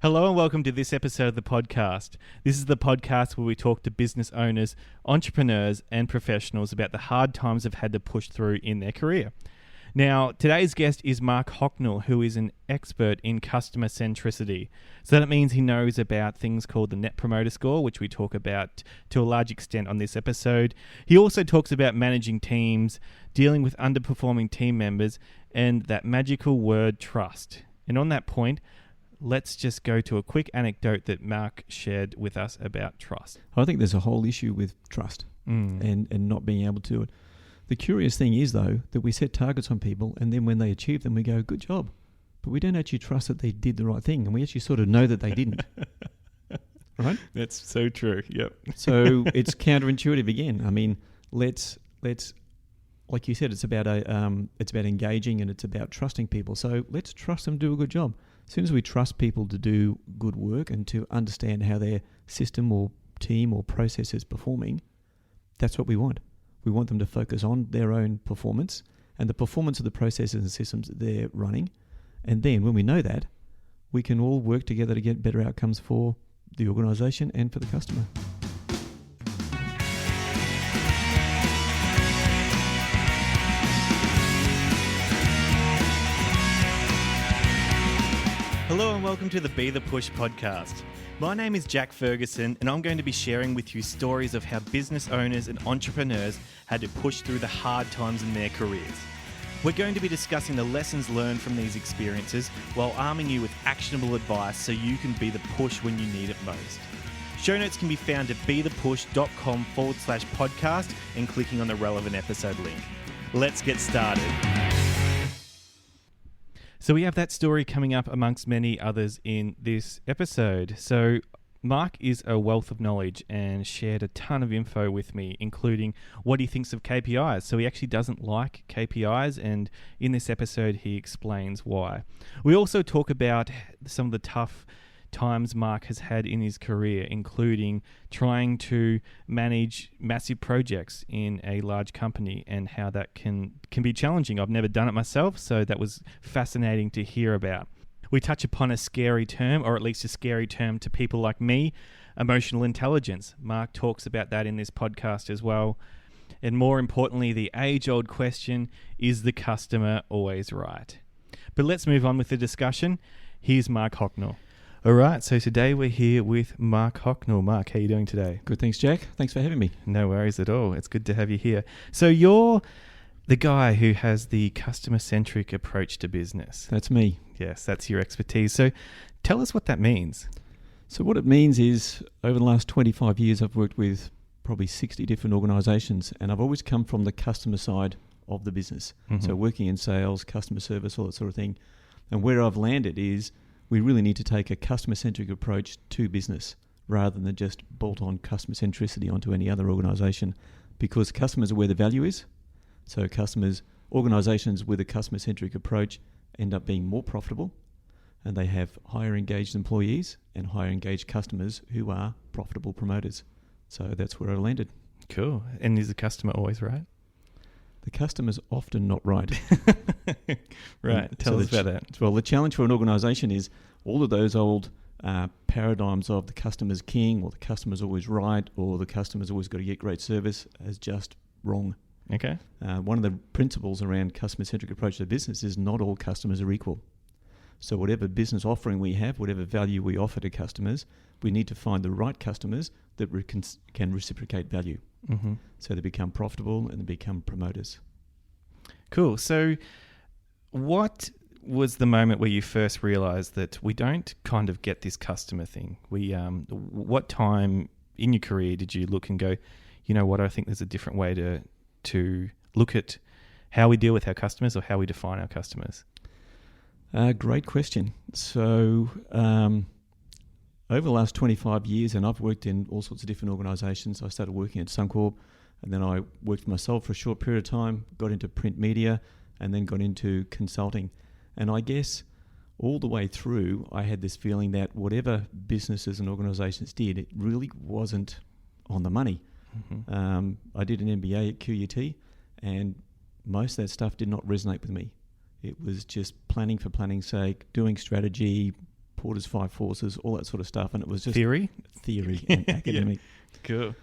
Hello and welcome to this episode of the podcast. This is the podcast where we talk to business owners, entrepreneurs, and professionals about the hard times they've had to push through in their career. Now, today's guest is Mark Hocknell, who is an expert in customer centricity. So that means he knows about things called the Net Promoter Score, which we talk about to a large extent on this episode. He also talks about managing teams, dealing with underperforming team members, and that magical word trust. And on that point, let's just go to a quick anecdote that Mark shared with us about trust. I think there's a whole issue with trust and not being able to do it. The curious thing is, though, that we set targets on people and then when they achieve them, we go, good job. But we don't actually trust that they did the right thing and we actually sort of know that they didn't. Right? That's so true. Yep. So it's counterintuitive again. I mean, let's like you said, it's about engaging and it's about trusting people. So let's trust them to do a good job. As soon as we trust people to do good work and to understand how their system or team or process is performing, that's what we want. We want them to focus on their own performance and the performance of the processes and systems that they're running. And then when we know that, we can all work together to get better outcomes for the organisation and for the customer. Hello and welcome to the Be The Push podcast. My name is Jack Ferguson and I'm going to be sharing with you stories of how business owners and entrepreneurs had to push through the hard times in their careers. We're going to be discussing the lessons learned from these experiences while arming you with actionable advice so you can be the push when you need it most. Show notes can be found at bethepush.com/podcast and clicking on the relevant episode link. Let's get started. So we have that story coming up amongst many others in this episode. So Mark is a wealth of knowledge and shared a ton of info with me, including what he thinks of KPIs. So he actually doesn't like KPIs, and in this episode he explains why. We also talk about some of the tough times Mark has had in his career, including trying to manage massive projects in a large company and how that can be challenging. I've never done it myself, so that was fascinating to hear about. We touch upon a scary term, or at least a scary term to people like me, emotional intelligence. Mark talks about that in this podcast as well. And more importantly, the age-old question, is the customer always right? But let's move on with the discussion. Here's Mark Hocknell. All right, so today we're here with Mark Hocknell. Mark, how are you doing today? Good, thanks, Jack. Thanks for having me. No worries at all. It's good to have you here. So you're the guy who has the customer-centric approach to business. That's me. Yes, that's your expertise. So tell us what that means. So what it means is over the last 25 years, I've worked with probably 60 different organisations, and I've always come from the customer side of the business. Mm-hmm. So working in sales, customer service, all that sort of thing. And where I've landed is we really need to take a customer-centric approach to business rather than just bolt on customer centricity onto any other organisation, because customers are where the value is. So organisations with a customer-centric approach end up being more profitable, and they have higher engaged employees and higher engaged customers who are profitable promoters. So that's where I landed. Cool. And is the customer always right? The customer's often not right. Right. Tell us about that. Well, the challenge for an organisation is all of those old paradigms of the customer's king, or the customer's always right, or the customer's always got to get great service is just wrong. Okay. One of the principles around customer-centric approach to business is not all customers are equal. So whatever business offering we have, whatever value we offer to customers, we need to find the right customers that can reciprocate value. Mm-hmm. So they become profitable and they become promoters. Cool. So what was the moment where you first realised that we don't kind of get this customer thing? What time in your career did you look and go, you know what, I think there's a different way to look at how we deal with our customers or how we define our customers? Great question. So over the last 25 years, and I've worked in all sorts of different organisations. I started working at Suncorp, and then I worked for myself for a short period of time, got into print media, and then got into consulting. And I guess all the way through, I had this feeling that whatever businesses and organisations did, it really wasn't on the money. Mm-hmm. I did an MBA at QUT, and most of that stuff did not resonate with me. It was just planning for planning's sake, doing strategy, Porter's five forces, all that sort of stuff. And it was just theory and academic. Cool.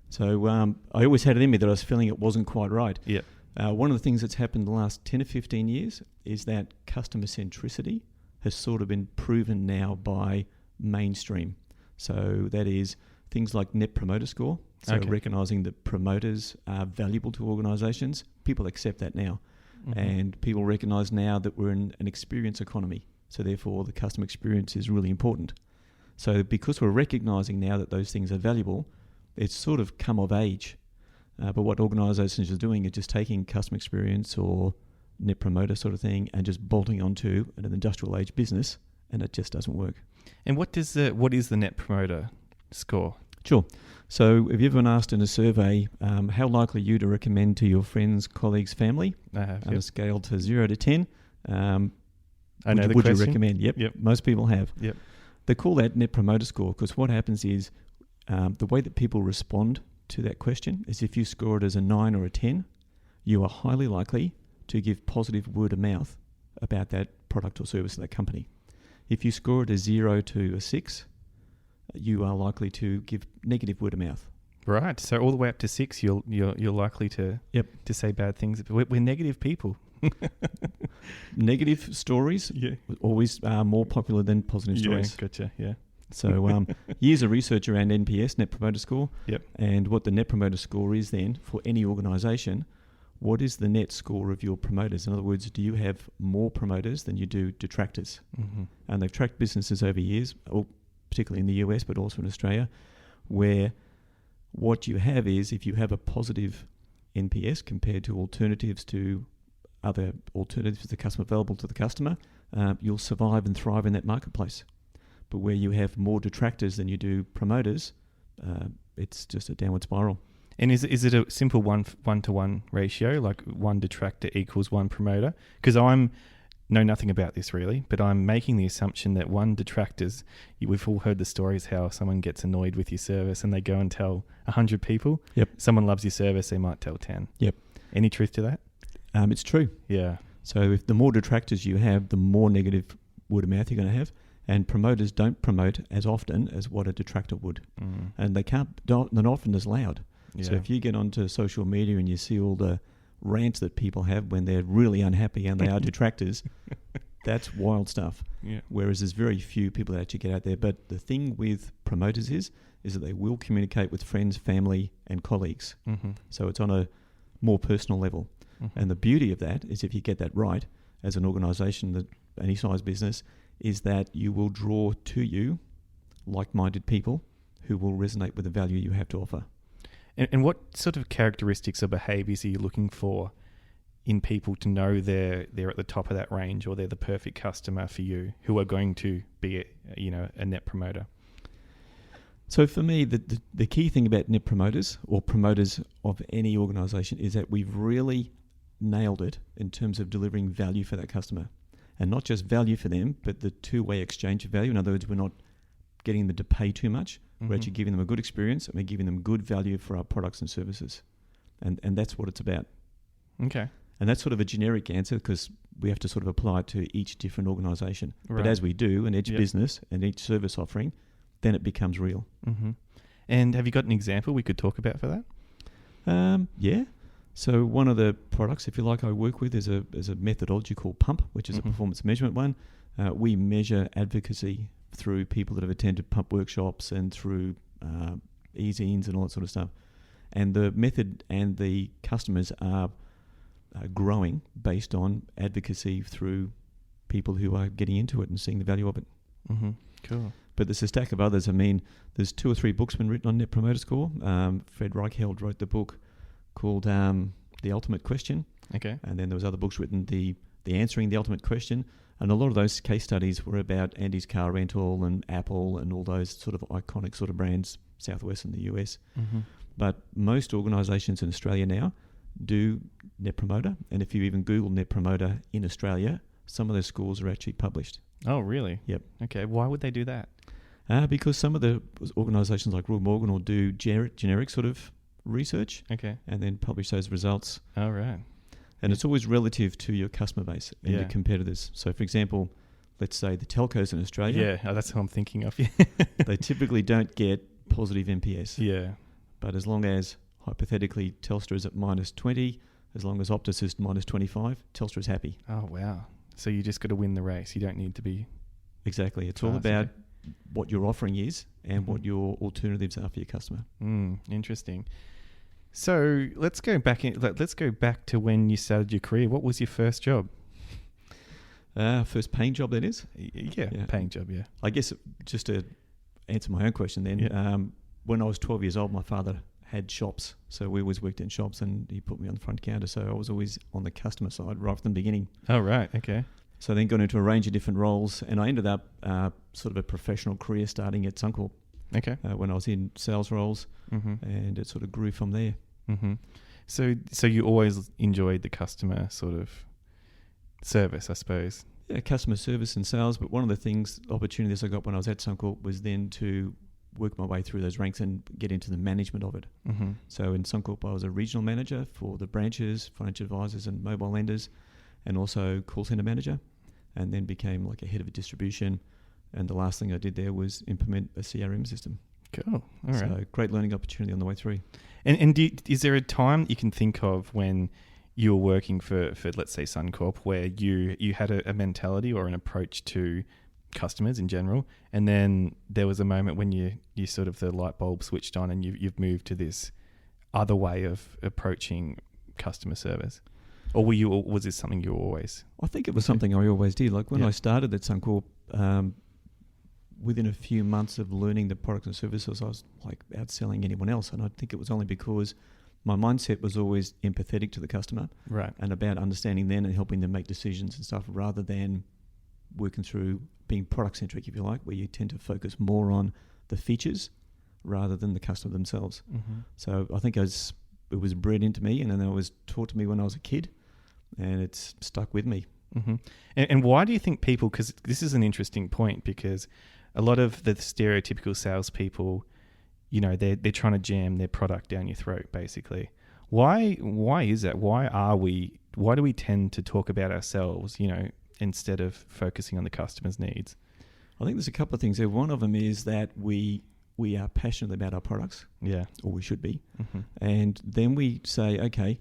So I always had it in me that I was feeling it wasn't quite right. Yeah. One of the things that's happened in the last 10 or 15 years is that customer centricity has sort of been proven now by mainstream. So that is things like Net Promoter Score. So recognising that promoters are valuable to organisations. People accept that now. Mm-hmm. And people recognise now that we're in an experience economy. So therefore the customer experience is really important. So because we're recognising now that those things are valuable, it's sort of come of age. But what organisations are doing is just taking customer experience or net promoter sort of thing and just bolting onto an industrial age business, and it just doesn't work. And what is the Net Promoter Score? Sure. So have you ever been asked in a survey how likely are you to recommend to your friends, colleagues, family? I have. On a scale to 0 to 10. Would you recommend? Yep. Most people have. Yep. They call that Net Promoter Score because what happens is the way that people respond to that question is if you score it as a 9 or a 10, you are highly likely to give positive word of mouth about that product or service of that company. If you score it as 0 to a 6, you are likely to give negative word of mouth. Right. So all the way up to 6, you're likely to say bad things. We're negative people. Negative stories always are more popular than positive stories. Gotcha. Yeah. So years of research around NPS, Net Promoter Score, and what the Net Promoter Score is then for any organisation, what is the net score of your promoters? In other words, do you have more promoters than you do detractors? Mm-hmm. And they've tracked businesses over years, particularly in the US, but also in Australia, where what you have is if you have a positive NPS compared to other alternatives to the customer available to the customer, you'll survive and thrive in that marketplace. But where you have more detractors than you do promoters, it's just a downward spiral. And is it a simple one-to-one ratio, like one detractor equals one promoter? Because I know nothing about this really, but I'm making the assumption that one detractors, we've all heard the stories how someone gets annoyed with your service and they go and tell 100 people. Yep. Someone loves your service, they might tell 10. Yep. Any truth to that? It's true. Yeah. So if the more detractors you have, the more negative word of mouth you're going to have. And promoters don't promote as often as what a detractor would. Mm. And they're not often as loud. Yeah. So if you get onto social media and you see all the rants that people have when they're really unhappy and they are detractors, that's wild stuff. Yeah. Whereas there's very few people that actually get out there. But the thing with promoters is that they will communicate with friends, family and colleagues. Mm-hmm. So it's on a more personal level. Mm-hmm. And the beauty of that is if you get that right as an organisation, any size business, is that you will draw to you like-minded people who will resonate with the value you have to offer. And what sort of characteristics or behaviours are you looking for in people to know they're at the top of that range or they're the perfect customer for you who are going to be a net promoter? So for me, the key thing about net promoters or promoters of any organisation is that we've really nailed it in terms of delivering value for that customer. And not just value for them, but the two-way exchange of value. In other words, we're not getting them to pay too much. Mm-hmm. We're actually giving them a good experience and we're giving them good value for our products and services. And that's what it's about. Okay. And that's sort of a generic answer because we have to sort of apply it to each different organisation. Right. But as we do in each business and each service offering, then it becomes real. Mm-hmm. And have you got an example we could talk about for that? Yeah. So one of the products, if you like, I work with is a methodology called PUMP, which is a performance measurement one. We measure advocacy through people that have attended PUMP workshops and through e-zines and all that sort of stuff. And the method and the customers are growing based on advocacy through people who are getting into it and seeing the value of it. Mm-hmm. Cool. But there's a stack of others. I mean, there's 2 or 3 books been written on Net Promoter Score. Fred Reichheld wrote the book called The Ultimate Question. Okay. And then there was other books written, the Answering the Ultimate Question. And a lot of those case studies were about Andy's Car Rental and Apple and all those sort of iconic sort of brands, Southwest in the US. Mm-hmm. But most organisations in Australia now do Net Promoter. And if you even Google Net Promoter in Australia, some of those scores are actually published. Oh, really? Yep. Okay. Why would they do that? Because some of the organisations like Royal Morgan will do generic sort of research, and then publish those results. Oh, right. And it's always relative to your customer base and your competitors. So, for example, let's say the telcos in Australia. Yeah, that's what I'm thinking of. They typically don't get positive NPS. Yeah. But as long as, hypothetically, Telstra is at -20, as long as Optus is -25, Telstra is happy. Oh, wow. So you just got to win the race. You don't need to be... Exactly. It's all about what your offering is and what your alternatives are for your customer. Interesting. So let's go back to when you started your career. What was your first job? First paying job, that is? Yeah, paying job, yeah. I guess just to answer my own question then, when I was 12 years old, my father had shops. So we always worked in shops and he put me on the front counter. So I was always on the customer side right from the beginning. Oh, right. Okay. So I then got into a range of different roles and I ended up sort of a professional career starting at Suncorp. Okay. When I was in sales roles and it sort of grew from there. Mm-hmm. So you always enjoyed the customer sort of service, I suppose. Yeah, customer service and sales. But one of the opportunities I got when I was at Suncorp was then to work my way through those ranks and get into the management of it. Mm-hmm. So in Suncorp, I was a regional manager for the branches, financial advisors and mobile lenders, and also call centre manager, and then became like a head of a distribution. And the last thing I did there was implement a CRM system. Cool. All right. So great learning opportunity on the way through. And is there a time you can think of when you were working for let's say Suncorp where you had a mentality or an approach to customers in general, and then there was a moment when you sort of the light bulb switched on and you've moved to this other way of approaching customer service? Or was this something you always... I think it was something I always did. Like when I started at Suncorp, within a few months of learning the products and services, I was like outselling anyone else. And I think it was only because my mindset was always empathetic to the customer, right, and about understanding them and helping them make decisions and stuff, rather than working through being product centric, if you like, where you tend to focus more on the features rather than the customer themselves. Mm-hmm. So I think it was bred into me, and then it was taught to me when I was a kid, and it's stuck with me. Mm-hmm. And why do you think people, because this is an interesting point, because a lot of the stereotypical salespeople, you know, they're trying to jam their product down your throat, basically. Why is that? Why do we tend to talk about ourselves, you know, instead of focusing on the customer's needs? I think there's a couple of things there. One of them is that we are passionate about our products. Yeah. Or we should be. Mm-hmm. And then we say, okay,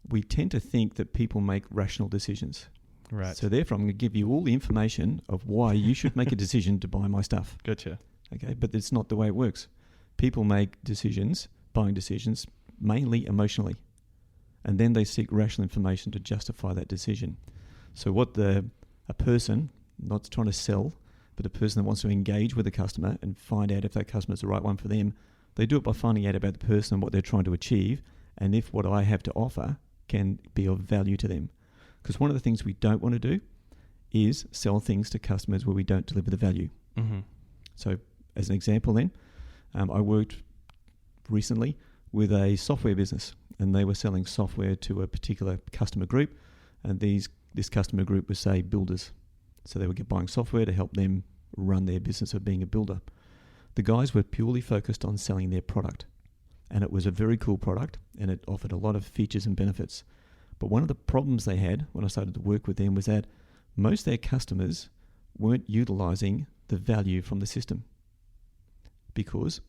we tend to think that people make rational decisions. Right. So therefore, I'm going to give you all the information of why you should make a decision to buy my stuff. Gotcha. Okay, but it's not the way it works. People make buying decisions, mainly emotionally. And then they seek rational information to justify that decision. So what a person, not trying to sell, but a person that wants to engage with a customer and find out if that customer is the right one for them, they do it by finding out about the person and what they're trying to achieve, and if what I have to offer can be of value to them. Because one of the things we don't want to do is sell things to customers where we don't deliver the value. Mm-hmm. So as an example then, I worked recently with a software business, and they were selling software to a particular customer group, and this customer group was, say, builders. So they would get buying software to help them run their business of being a builder. The guys were purely focused on selling their product, and it was a very cool product, and it offered a lot of features and benefits. But one of the problems they had when I started to work with them was that most of their customers weren't utilising the value from the system, because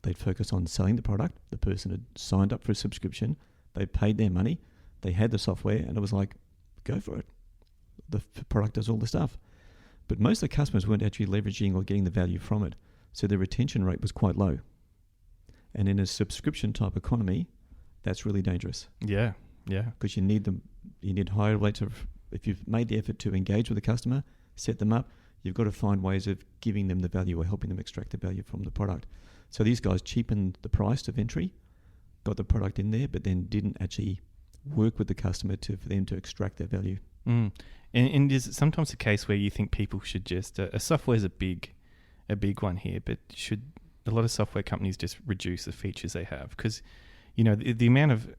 they'd focus on selling the product. The person had signed up for a subscription, they paid their money, they had the software, and it was like, go for it. The product does all the stuff. But most of the customers weren't actually leveraging or getting the value from it. So their retention rate was quite low. And in a subscription type economy, that's really dangerous. Yeah, yeah. Because you need higher rates of, if you've made the effort to engage with the customer, set them up, you've got to find ways of giving them the value or helping them extract the value from the product. So these guys cheapened the price of entry, got the product in there, but then didn't actually work with the customer for them to extract that value. Mm. And is it sometimes the case where you think people should just software is a big one here, but should a lot of software companies just reduce the features they have? Because, you know, the amount of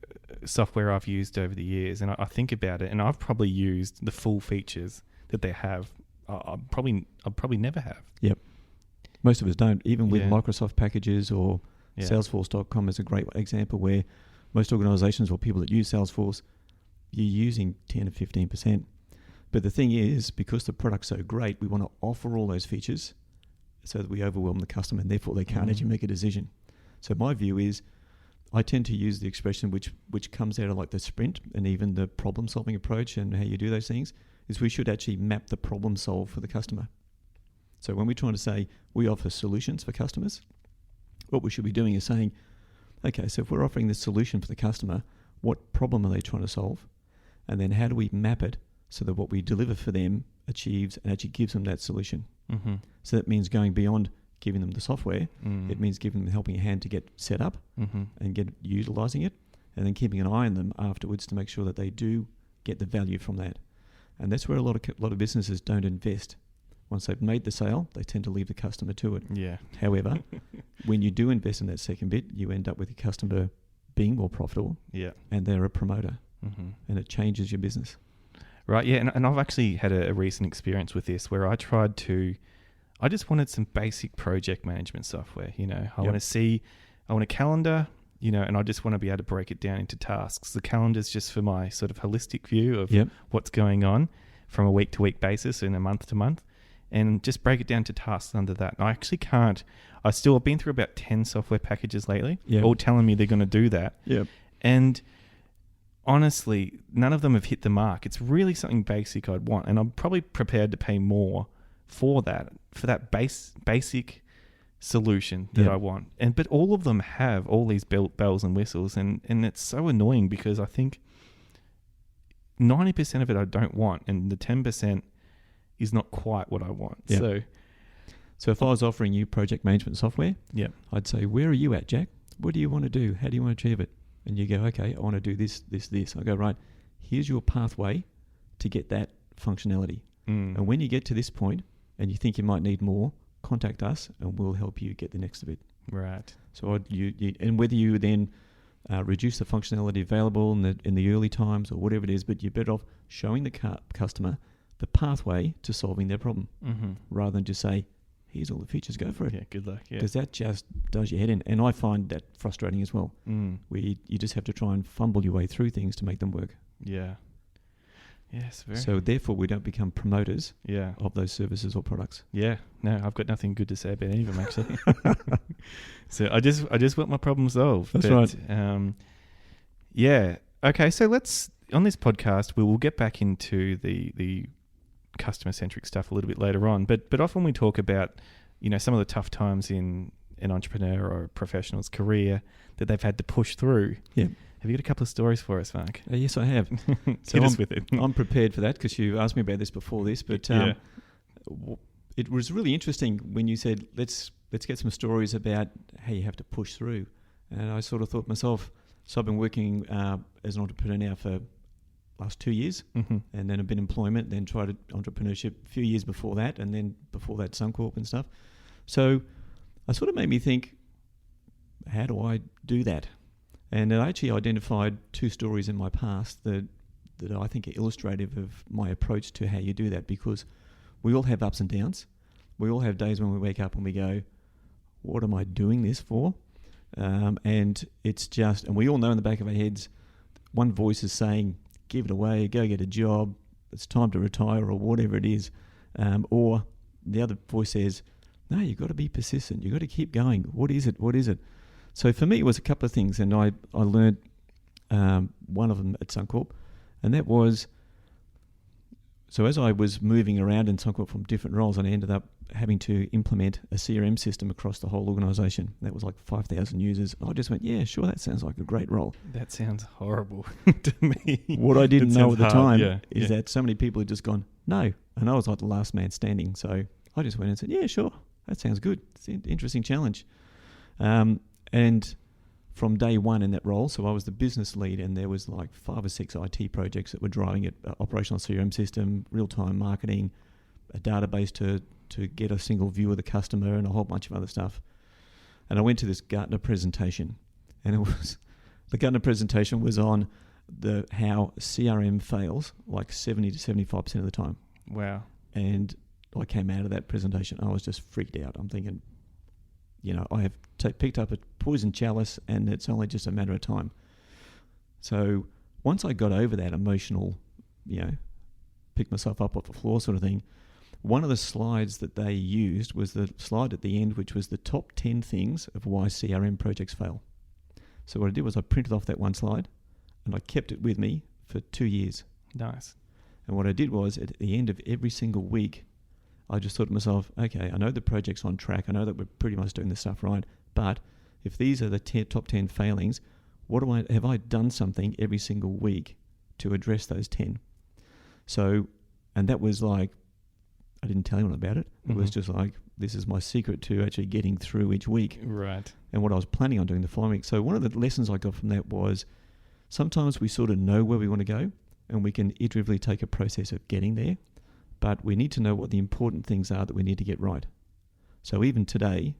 software I've used over the years, and I think about it, and I've probably used the full features that they have. I'll probably never have. Yep. Most of us don't. Even with Microsoft packages or Salesforce.com is a great example where most organizations or people that use Salesforce, you're using 10 or 15%. But the thing is, because the product's so great, we want to offer all those features so that we overwhelm the customer, and therefore they can't actually make a decision. So my view is, I tend to use the expression which comes out of like the sprint and even the problem-solving approach and how you do those things, is we should actually map the problem solve for the customer. So when we're trying to say we offer solutions for customers, what we should be doing is saying, okay, so if we're offering this solution for the customer, what problem are they trying to solve? And then how do we map it so that what we deliver for them achieves and actually gives them that solution? Mm-hmm. So that means going beyond giving them the software. It means giving them helping hand to get set up and get utilising it, and then keeping an eye on them afterwards to make sure that they do get the value from that. And that's where a lot of businesses don't invest. Once they've made the sale, they tend to leave the customer to it. Yeah. However, when you do invest in that second bit, you end up with your customer being more profitable. Yeah. And they're a promoter. Mm-hmm. And it changes your business. Right. Yeah. And I've actually had a recent experience with this where I just wanted some basic project management software. I want a calendar, and I just want to be able to break it down into tasks. The calendar's just for my sort of holistic view of what's going on from a week-to-week basis and a month-to-month, and just break it down to tasks under that. And I actually can't. I've been through about 10 software packages lately, all telling me they're going to do that. Yep. And honestly, none of them have hit the mark. It's really something basic I'd want, and I'm probably prepared to pay more for that basic solution that I want. But all of them have all these bells and whistles, and it's so annoying because I think 90% of it I don't want, and the 10% is not quite what I want. Yep. So if I was offering you project management software, I'd say, where are you at, Jack? What do you want to do? How do you want to achieve it? And you go, okay, I want to do this. I go, right, here's your pathway to get that functionality. And when you get to this point and you think you might need more, contact us and we'll help you get the next bit. Right. So and whether you then reduce the functionality available in the early times or whatever it is, but you're better off showing the customer the pathway to solving their problem rather than just say, here's all the features, go for it. Yeah, good luck. Because that just does your head in. And I find that frustrating as well. Where you just have to try and fumble your way through things to make them work. Yeah. Yes, very. So therefore we don't become promoters of those services or products. Yeah. No, I've got nothing good to say about any of them actually. So I just want my problem solved. That's right. Yeah. Okay, so on this podcast we will get back into the customer centric stuff a little bit later on. But often we talk about, some of the tough times in an entrepreneur or a professional's career that they've had to push through. Yeah. Have you got a couple of stories for us, Mark? Yes, I have. So hit us with it. I'm prepared for that because you asked me about this before this. But it was really interesting when you said, let's get some stories about how you have to push through. And I sort of thought to myself, so I've been working as an entrepreneur now for last 2 years, and then I've been employment, then tried entrepreneurship a few years before that, and then before that Suncorp and stuff. So it sort of made me think, how do I do that? And I actually identified 2 stories in my past that I think are illustrative of my approach to how you do that, because we all have ups and downs. We all have days when we wake up and we go, what am I doing this for? And it's just, and we all know in the back of our heads, one voice is saying, give it away, go get a job, it's time to retire or whatever it is. Or the other voice says, no, you've got to be persistent. You've got to keep going. What is it? So for me, it was a couple of things, and I learned one of them at Suncorp, and that was, so as I was moving around in Suncorp from different roles, and I ended up having to implement a CRM system across the whole organisation. That was like 5,000 users. I just went, yeah, sure, that sounds like a great role. That sounds horrible to me. What I didn't know at the time is that so many people had just gone, no. And I was like the last man standing. So I just went and said, yeah, sure, that sounds good. It's an interesting challenge. And from day one in that role, so I was the business lead, and there was like 5 or 6 IT projects that were driving it, operational CRM system, real-time marketing, a database to get a single view of the customer, and a whole bunch of other stuff. And I went to this Gartner presentation, and the Gartner presentation was on how CRM fails like 70 to 75% of the time. Wow. And I came out of that presentation, I was just freaked out. I'm thinking, I have picked up a poison chalice, and it's only just a matter of time. So once I got over that emotional, pick myself up off the floor sort of thing. One of the slides that they used was the slide at the end, which was the top 10 things of why CRM projects fail. So what I did was I printed off that one slide and I kept it with me for 2 years. Nice. And what I did was at the end of every single week, I just thought to myself, okay, I know the project's on track. I know that we're pretty much doing this stuff right. But if these are the top 10 failings, have I done something every single week to address those 10? So, and that was like, I didn't tell anyone about it. It was just like, this is my secret to actually getting through each week. Right. And what I was planning on doing the following week. So one of the lessons I got from that was sometimes we sort of know where we want to go and we can iteratively take a process of getting there, but we need to know what the important things are that we need to get right. So even today,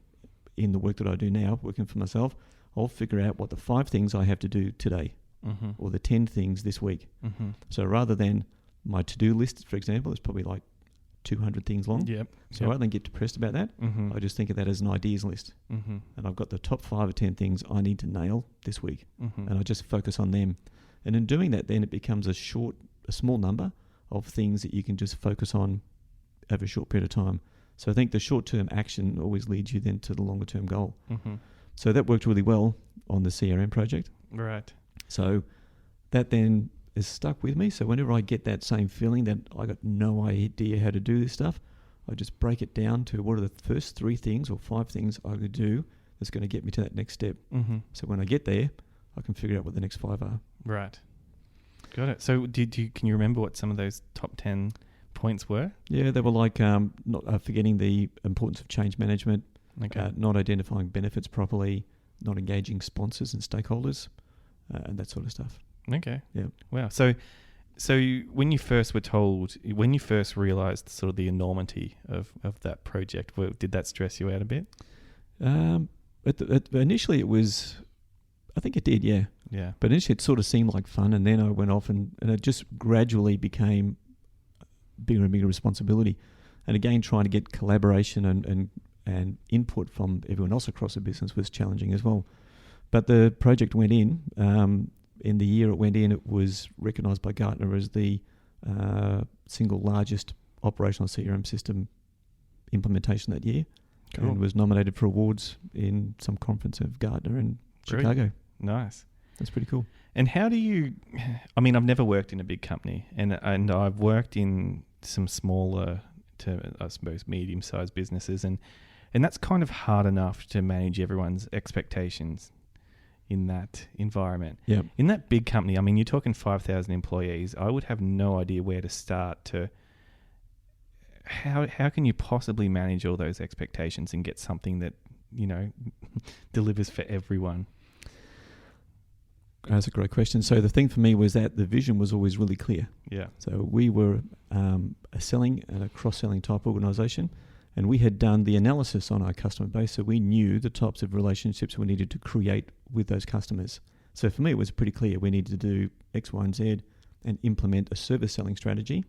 in the work that I do now, working for myself, I'll figure out what the 5 things I have to do today or the 10 things this week. So rather than my to-do list, for example, is probably like 200 things long. So rather than get depressed about that, I just think of that as an ideas list. And I've got the top 5 or 10 things I need to nail this week. And I just focus on them. And in doing that, then it becomes a small number of things that you can just focus on over a short period of time. So I think the short-term action always leads you then to the longer-term goal. So that worked really well on the CRM project. Right. So that then is stuck with me. So whenever I get that same feeling that I got no idea how to do this stuff, I just break it down to what are the first 3 things or 5 things I could do that's going to get me to that next step. So when I get there, I can figure out what the next 5 are. Right. Got it. So can you remember what some of those top 10 points were? Yeah, they were like not forgetting the importance of change management, not identifying benefits properly, not engaging sponsors and stakeholders, and that sort of stuff. Okay. Yeah. Wow. So when you first realised sort of the enormity of that project, did that stress you out a bit? Initially it was, I think it did, yeah. Yeah. But initially it sort of seemed like fun, and then I went off and it just gradually became bigger and bigger responsibility. And again, trying to get collaboration and input from everyone else across the business was challenging as well. But the project went in the year it went in, it was recognised by Gartner as the single largest operational CRM system implementation that year. Cool. And was nominated for awards in some conference of Gartner in Chicago. Nice. That's pretty cool. And how do you, I mean, I've never worked in a big company, and I've worked in some smaller to, I suppose, medium-sized businesses, and that's kind of hard enough to manage everyone's expectations in that environment. Yeah. In that big company, I mean, you're talking 5,000 employees. I would have no idea where to start to, how can you possibly manage all those expectations and get something that, delivers for everyone? That's a great question. So the thing for me was that the vision was always really clear. Yeah. So we were a selling and a cross-selling type organisation, and we had done the analysis on our customer base, so we knew the types of relationships we needed to create with those customers. So for me, it was pretty clear we needed to do X, Y, and Z and implement a service selling strategy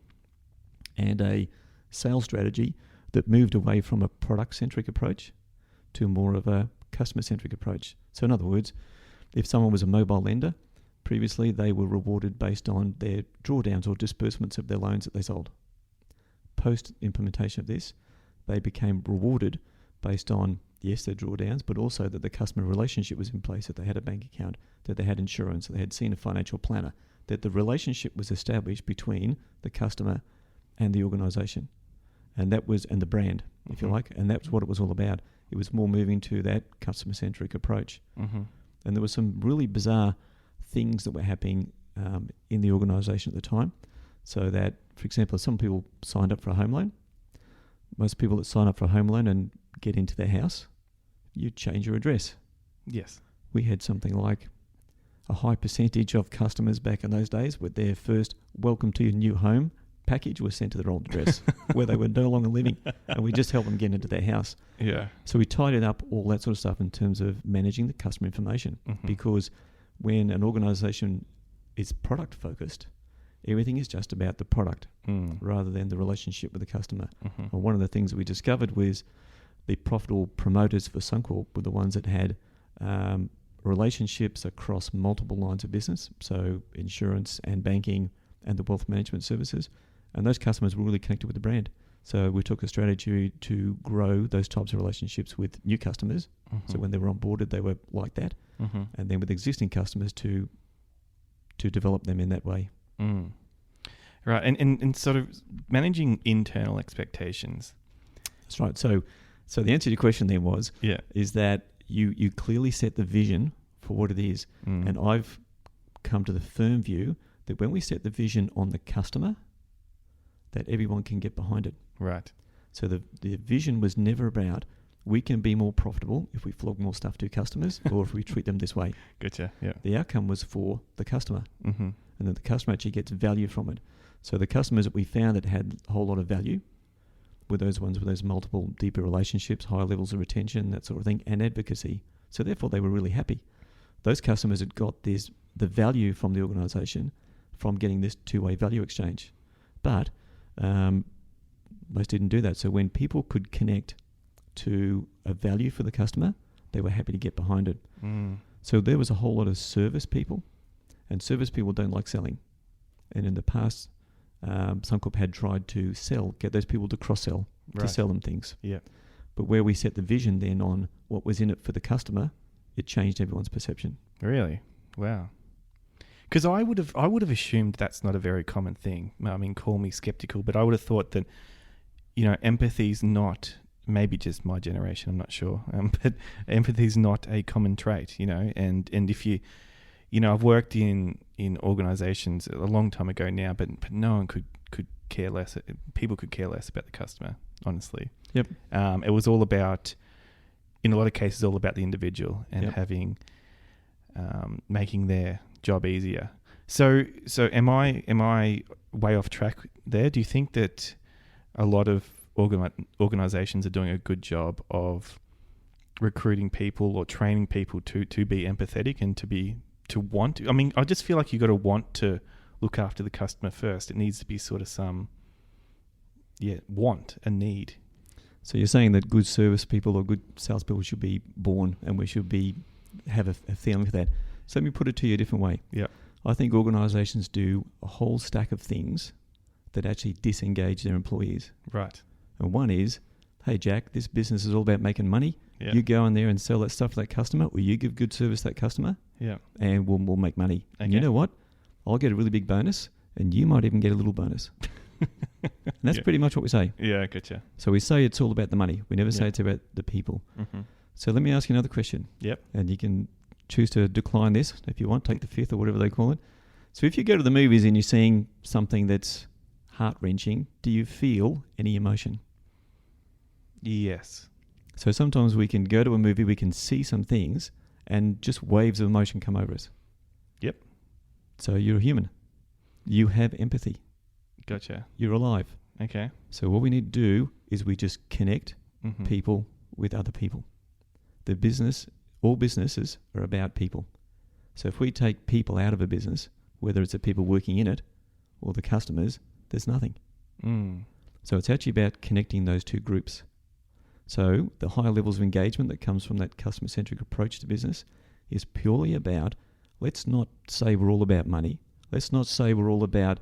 and a sales strategy that moved away from a product-centric approach to more of a customer-centric approach. So in other words, if someone was a mobile lender, previously they were rewarded based on their drawdowns or disbursements of their loans that they sold. Post-implementation of this, they became rewarded based on, yes, their drawdowns, but also that the customer relationship was in place, that they had a bank account, that they had insurance, that they had seen a financial planner, that the relationship was established between the customer and the organisation. And the brand, if you like, and that's what it was all about. It was more moving to that customer-centric approach. And there were some really bizarre things that were happening in the organisation at the time. So that, for example, some people signed up for a home loan. Most people that sign up for a home loan and get into their house, you change your address. Yes. We had something like a high percentage of customers back in those days with their first welcome to your new home package was sent to their old address where they were no longer living, and we just helped them get into their house. Yeah. So we tidied up all that sort of stuff in terms of managing the customer information, because when an organisation is product focused, everything is just about the product rather than the relationship with the customer. And one of the things that we discovered was the profitable promoters for Suncorp were the ones that had relationships across multiple lines of business, so insurance and banking and the wealth management services. And those customers were really connected with the brand. So we took a strategy to grow those types of relationships with new customers. So when they were onboarded, they were like that. And then with existing customers to develop them in that way. Right. And sort of managing internal expectations. That's right. So the answer to your question then is that you clearly set the vision for what it is. And I've come to the firm view that when we set the vision on the customer, that everyone can get behind it. Right. So the vision was never about we can be more profitable if we flog more stuff to customers or if we treat them this way. Gotcha. Yeah. The outcome was for the customer. And then the customer actually gets value from it. So the customers that we found that had a whole lot of value were those ones with those multiple deeper relationships, higher levels of retention, that sort of thing, and advocacy. So therefore they were really happy. Those customers had got the value from the organisation from getting this two-way value exchange. But most didn't do that. So when people could connect to a value for the customer, they were happy to get behind it. So there was a whole lot of service people, and service people don't like selling. And in the past, Suncorp had tried to get those people to cross-sell, to sell them things. Yeah. But where we set the vision then on what was in it for the customer, it changed everyone's perception. Really? Wow. Because I would have assumed that's not a very common thing. I mean, call me skeptical, but I would have thought that, empathy's not, maybe just my generation, I'm not sure, but empathy's not a common trait, and if you, I've worked in organizations a long time ago now, but no one could care less. People could care less about the customer, honestly. Yep. It was all about, in a lot of cases, all about the individual and having, making their job easier. So am I way off track there? Do you think that a lot of organizations are doing a good job of recruiting people or training people to be empathetic and to want to? I mean, I just feel like you got to want to look after the customer first. It needs to be sort of some want, a need. So you're saying that good service people or good salespeople should be born, and we should have a feeling for that. So let me put it to you a different way. Yeah. I think organisations do a whole stack of things that actually disengage their employees. Right. And one is, hey, Jack, this business is all about making money. Yeah. You go in there and sell that stuff to that customer, or you give good service to that customer, and we'll make money. Okay. And you know what? I'll get a really big bonus, and you might even get a little bonus. And that's pretty much what we say. Yeah, gotcha. So we say it's all about the money. We never say it's about the people. So let me ask you another question. Yep. And you can choose to decline this if you want, take the fifth or whatever they call it. So if you go to the movies and you're seeing something that's heart-wrenching, do you feel any emotion? Yes. So sometimes we can go to a movie, we can see some things, and just waves of emotion come over us. Yep. So you're a human. You have empathy. Gotcha. You're alive. Okay. So what we need to do is we just connect people with other people. All businesses are about people. So if we take people out of a business, whether it's the people working in it or the customers, there's nothing. So it's actually about connecting those two groups. So the higher levels of engagement that comes from that customer-centric approach to business is purely about, let's not say we're all about money. Let's not say we're all about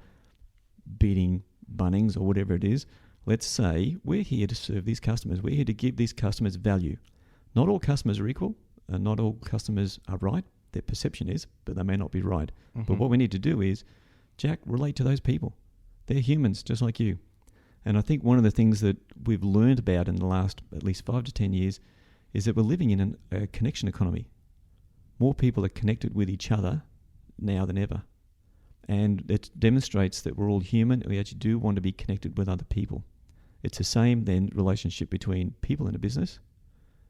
beating Bunnings or whatever it is. Let's say we're here to serve these customers. We're here to give these customers value. Not all customers are equal, and not all customers are right. Their perception is, but they may not be right. But what we need to do is, Jack, relate to those people. They're humans just like you. And I think one of the things that we've learned about in the last at least 5 to 10 years is that we're living in a connection economy. More people are connected with each other now than ever. And it demonstrates that we're all human and we actually do want to be connected with other people. It's the same then relationship between people in a business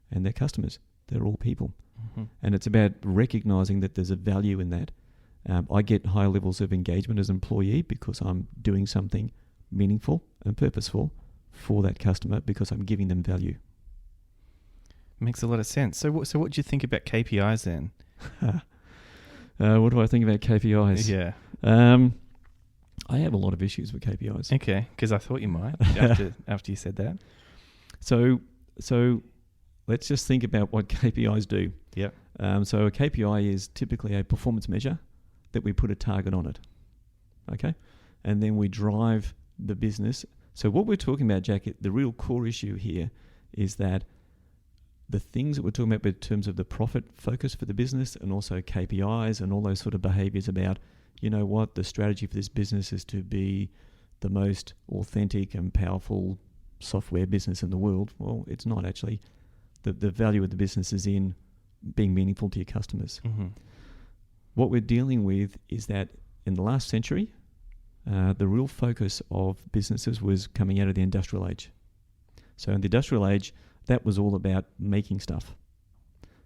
and their customers. They're all people. And it's about recognising that there's a value in that. I get higher levels of engagement as an employee because I'm doing something meaningful and purposeful for that customer because I'm giving them value. Makes a lot of sense. So what do you think about KPIs then? What do I think about KPIs? Yeah. I have a lot of issues with KPIs. Okay, because I thought you might after you said that. So let's just think about what KPIs do. Yep. So a KPI is typically a performance measure that we put a target on it. Okay? And then we drive the business. So what we're talking about, Jack, the real core issue here is that the things that we're talking about in terms of the profit focus for the business and also KPIs and all those sort of behaviors about, you know what, the strategy for this business is to be the most authentic and powerful software business in the world. Well, it's not actually. The value of the business is in being meaningful to your customers. Mm-hmm. What we're dealing with is that in the last century, the real focus of businesses was coming out of the industrial age. So in the industrial age, that was all about making stuff.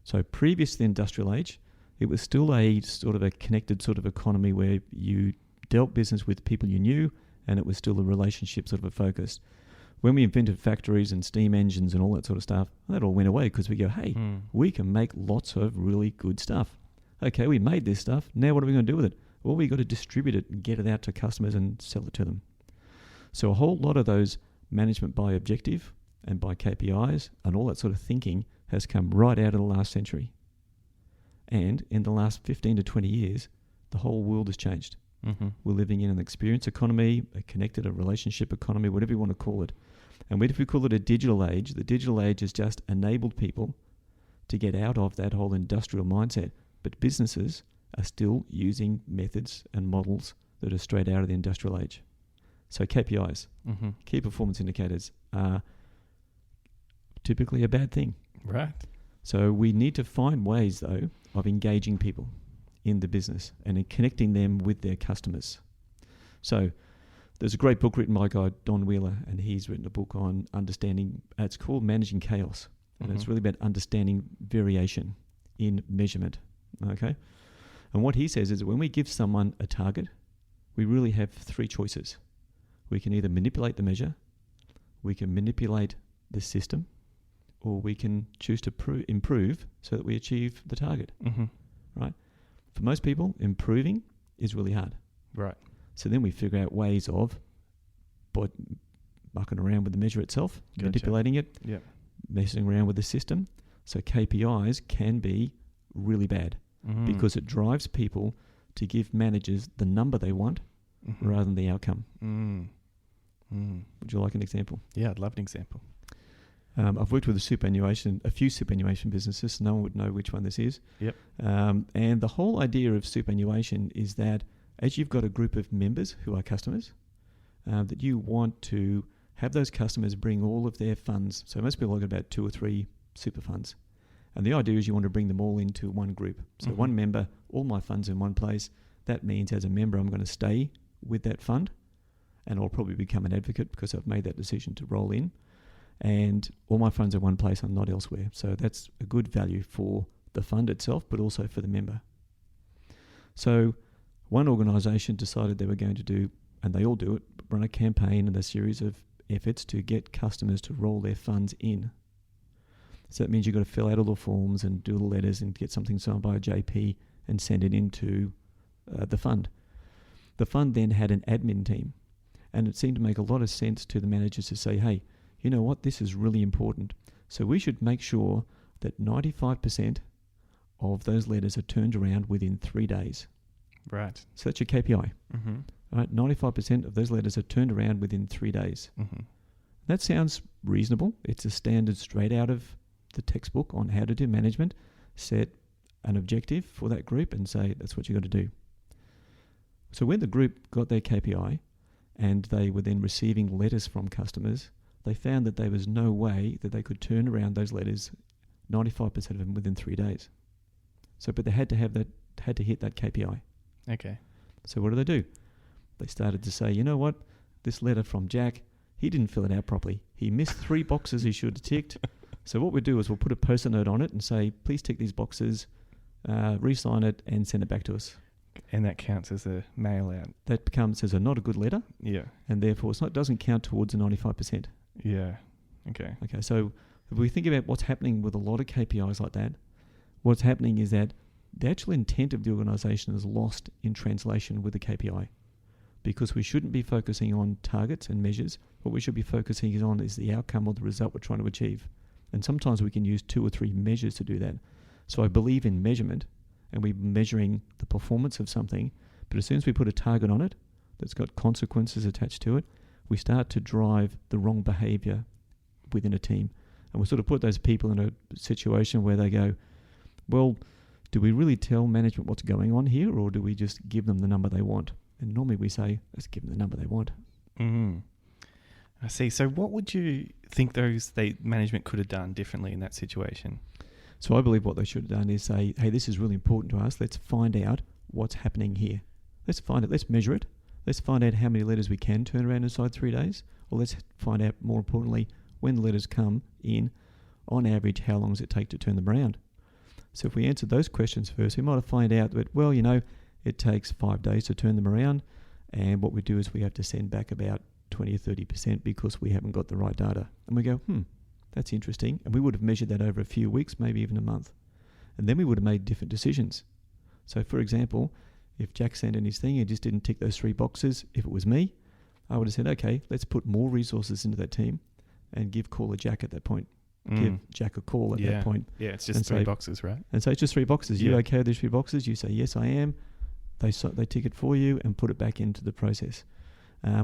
So previous to the industrial age, it was still a sort of a connected sort of economy where you dealt business with people you knew, and it was still a relationship sort of a focus. When we invented factories and steam engines and all that sort of stuff, that all went away because we go, hey, we can make lots of really good stuff. Okay, we made this stuff. Now what are we going to do with it? Well, we got to distribute it and get it out to customers and sell it to them. So a whole lot of those management by objective and by KPIs and all that sort of thinking has come right out of the last century. And in the last 15 to 20 years, the whole world has changed. Mm-hmm. We're living in an experience economy, a relationship economy, whatever you want to call it. And if we call it a digital age, the digital age has just enabled people to get out of that whole industrial mindset. But businesses are still using methods and models that are straight out of the industrial age. So KPIs, key performance indicators, are typically a bad thing. Right. So we need to find ways, though, of engaging people in the business and in connecting them with their customers. So there's a great book written by a guy, Don Wheeler, and he's written a book on understanding, it's called Managing Chaos. And it's really about understanding variation in measurement. Okay? And what he says is that when we give someone a target, we really have three choices. We can either manipulate the measure, we can manipulate the system, or we can choose to improve so that we achieve the target. Mm-hmm. Right? For most people, improving is really hard. Right. So then we figure out ways of mucking around with the measure itself, manipulating it, messing around with the system. So KPIs can be really bad because it drives people to give managers the number they want rather than the outcome. Would you like an example? Yeah, I'd love an example. I've worked with a few superannuation businesses, so no one would know which one this is. Yep. And the whole idea of superannuation is that as you've got a group of members who are customers, that you want to have those customers bring all of their funds. So most people have got about 2 or 3 super funds. And the idea is you want to bring them all into one group. So one member, all my funds in one place. That means as a member, I'm going to stay with that fund and I'll probably become an advocate because I've made that decision to roll in. And all my funds are one place, I'm not elsewhere. So that's a good value for the fund itself, but also for the member. So one organisation decided they were going to do, and they all do it, run a campaign and a series of efforts to get customers to roll their funds in. So that means you've got to fill out all the forms and do the letters and get something signed by a JP and send it into the fund. The fund then had an admin team, and it seemed to make a lot of sense to the managers to say, hey, you know what, this is really important. So we should make sure that 95% of those letters are turned around within 3 days. Right. So that's your KPI. Mm-hmm. Right? 95% of those letters are turned around within 3 days. Mm-hmm. That sounds reasonable. It's a standard straight out of the textbook on how to do management. Set an objective for that group and say that's what you've got to do. So when the group got their KPI and they were then receiving letters from customers, they found that there was no way that they could turn around those letters, 95% of them, within 3 days. So, but they had to hit that KPI. Okay. So what do? They started to say, you know what, this letter from Jack, he didn't fill it out properly. He missed 3 boxes he should have ticked. So what we'll do is we'll put a Post-it note on it and say, please tick these boxes, re-sign it and send it back to us. And that counts as a mail out. That becomes as a not a good letter. Yeah. And therefore it doesn't count towards the 95%. Yeah. Okay. Okay, so if we think about what's happening with a lot of KPIs like that, what's happening is that the actual intent of the organisation is lost in translation with the KPI, because we shouldn't be focusing on targets and measures. What we should be focusing on is the outcome or the result we're trying to achieve. And sometimes we can use 2 or 3 measures to do that. So I believe in measurement, and we're measuring the performance of something, but as soon as we put a target on it that's got consequences attached to it, we start to drive the wrong behaviour within a team. And we sort of put those people in a situation where they go, well, do we really tell management what's going on here, or do we just give them the number they want? And normally we say, let's give them the number they want. Mm. I see. So what would you think management could have done differently in that situation? So I believe what they should have done is say, hey, this is really important to us. Let's find out what's happening here. Let's find it. Let's measure it. Let's find out how many letters we can turn around inside 3 days. Or let's find out, more importantly, when the letters come in, on average, how long does it take to turn them around? So if we answer those questions first, we might find out that, well, it takes 5 days to turn them around. And what we do is we have to send back about 20 or 30% because we haven't got the right data. And we go, that's interesting. And we would have measured that over a few weeks, maybe even a month. And then we would have made different decisions. So for example, if Jack sent in his thing and just didn't tick those 3 boxes, if it was me, I would have said, okay, let's put more resources into that team and give Jack at that point. Give Jack a call at that point. Yeah, it's just 3 boxes, right? And so it's just 3 boxes. You okay with these 3 boxes? You say, yes, I am. They tick it for you and put it back into the process.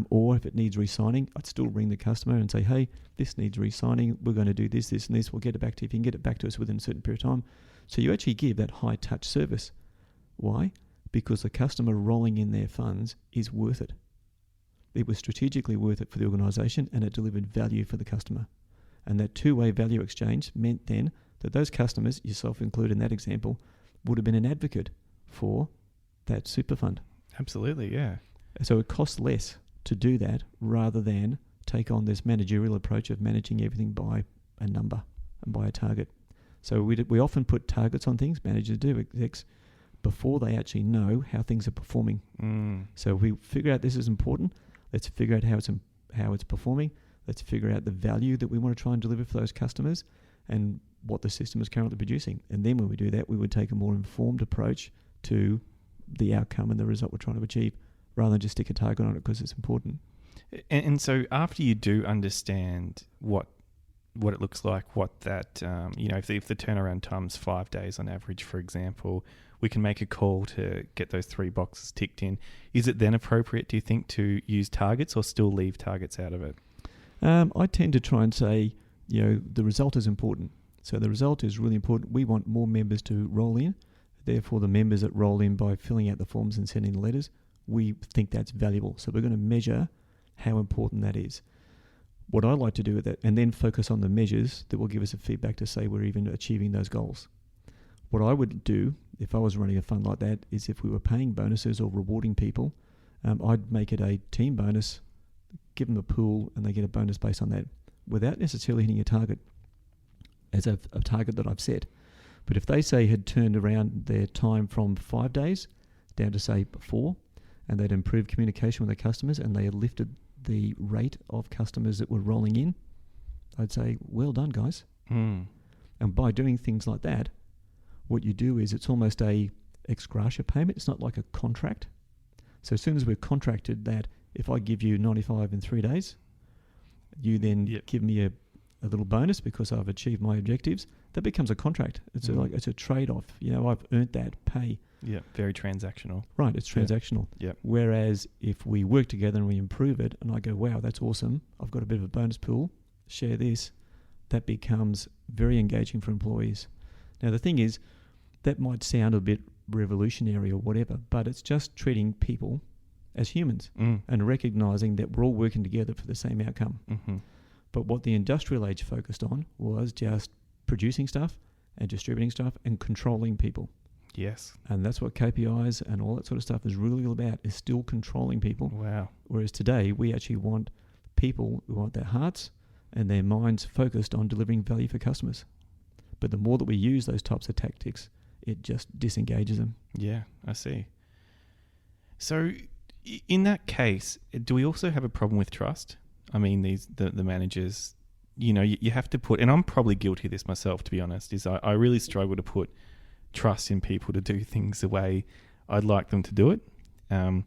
Or if it needs re-signing, I'd still ring the customer and say, hey, this needs re-signing. We're going to do this, this, and this. We'll get it back to you if you can get it back to us within a certain period of time. So you actually give that high-touch service. Why? Because the customer rolling in their funds is worth it. It was strategically worth it for the organisation, and it delivered value for the customer. And that two-way value exchange meant then that those customers, yourself included in that example, would have been an advocate for that super fund. Absolutely, yeah. So it costs less to do that rather than take on this managerial approach of managing everything by a number and by a target. So we often put targets on things, managers do, execs, before they actually know how things are performing. So if we figure out this is important, let's figure out how it's performing. Let's figure out the value that we want to try and deliver for those customers and what the system is currently producing. And then when we do that, we would take a more informed approach to the outcome and the result we're trying to achieve, rather than just stick a target on it because it's important. And so after you do understand what it looks like, what that, if the turnaround time's 5 days on average, for example, we can make a call to get those 3 boxes ticked in. Is it then appropriate, do you think, to use targets or still leave targets out of it? I tend to try and say, the result is important. So the result is really important. We want more members to roll in. Therefore, the members that roll in by filling out the forms and sending the letters, we think that's valuable. So we're going to measure how important that is. What I like to do with that, and then focus on the measures that will give us a feedback to say we're even achieving those goals. What I would do if I was running a fund like that is if we were paying bonuses or rewarding people, I'd make it a team bonus, give them a pool, and they get a bonus based on that without necessarily hitting a target as a target that I've set. But if they had turned around their time from 5 days down to say 4, and they'd improved communication with their customers and they had lifted the rate of customers that were rolling in, I'd say, well done, guys. And by doing things like that, what you do is it's almost a ex gratia payment. It's not like a contract. So as soon as we're contracted that if I give you 95 in 3 days, you then give me a little bonus because I've achieved my objectives, that becomes a contract. It's it's a trade-off. I've earned that pay. Yeah, very transactional. Right, it's transactional. Yeah. Whereas if we work together and we improve it, and I go, wow, that's awesome, I've got a bit of a bonus pool, share this, that becomes very engaging for employees. Now, the thing is, that might sound a bit revolutionary or whatever, but it's just treating people as humans and recognizing that we're all working together for the same outcome. But what the industrial age focused on was just producing stuff and distributing stuff and controlling people. Yes. And that's what KPIs and all that sort of stuff is really all about, is still controlling people. Wow. Whereas today, we actually want people, we want their hearts and their minds focused on delivering value for customers. But the more that we use those types of tactics, it just disengages them. Yeah, I see. So in that case, do we also have a problem with trust? I mean, the managers, you have to put, and I'm probably guilty of this myself, to be honest, is I really struggle to put trust in people to do things the way I'd like them to do it. I'm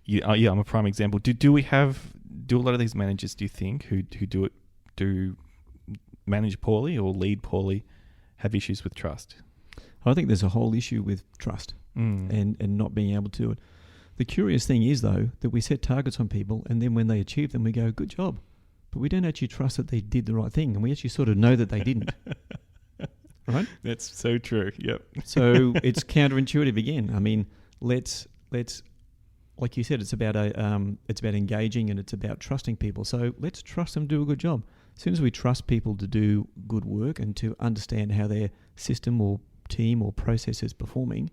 a prime example. Do a lot of these managers, do you think, who do manage poorly or lead poorly, have issues with trust? I think there's a whole issue with trust and not being able to do it. The curious thing is, though, that we set targets on people, and then when they achieve them, we go, good job. But we don't actually trust that they did the right thing, and we actually sort of know that they didn't. Right? That's so true. Yep. So it's counterintuitive again. I mean, let's like you said, it's about engaging, and it's about trusting people. So let's trust them to do a good job. As soon as we trust people to do good work and to understand how their system or team or process is performing,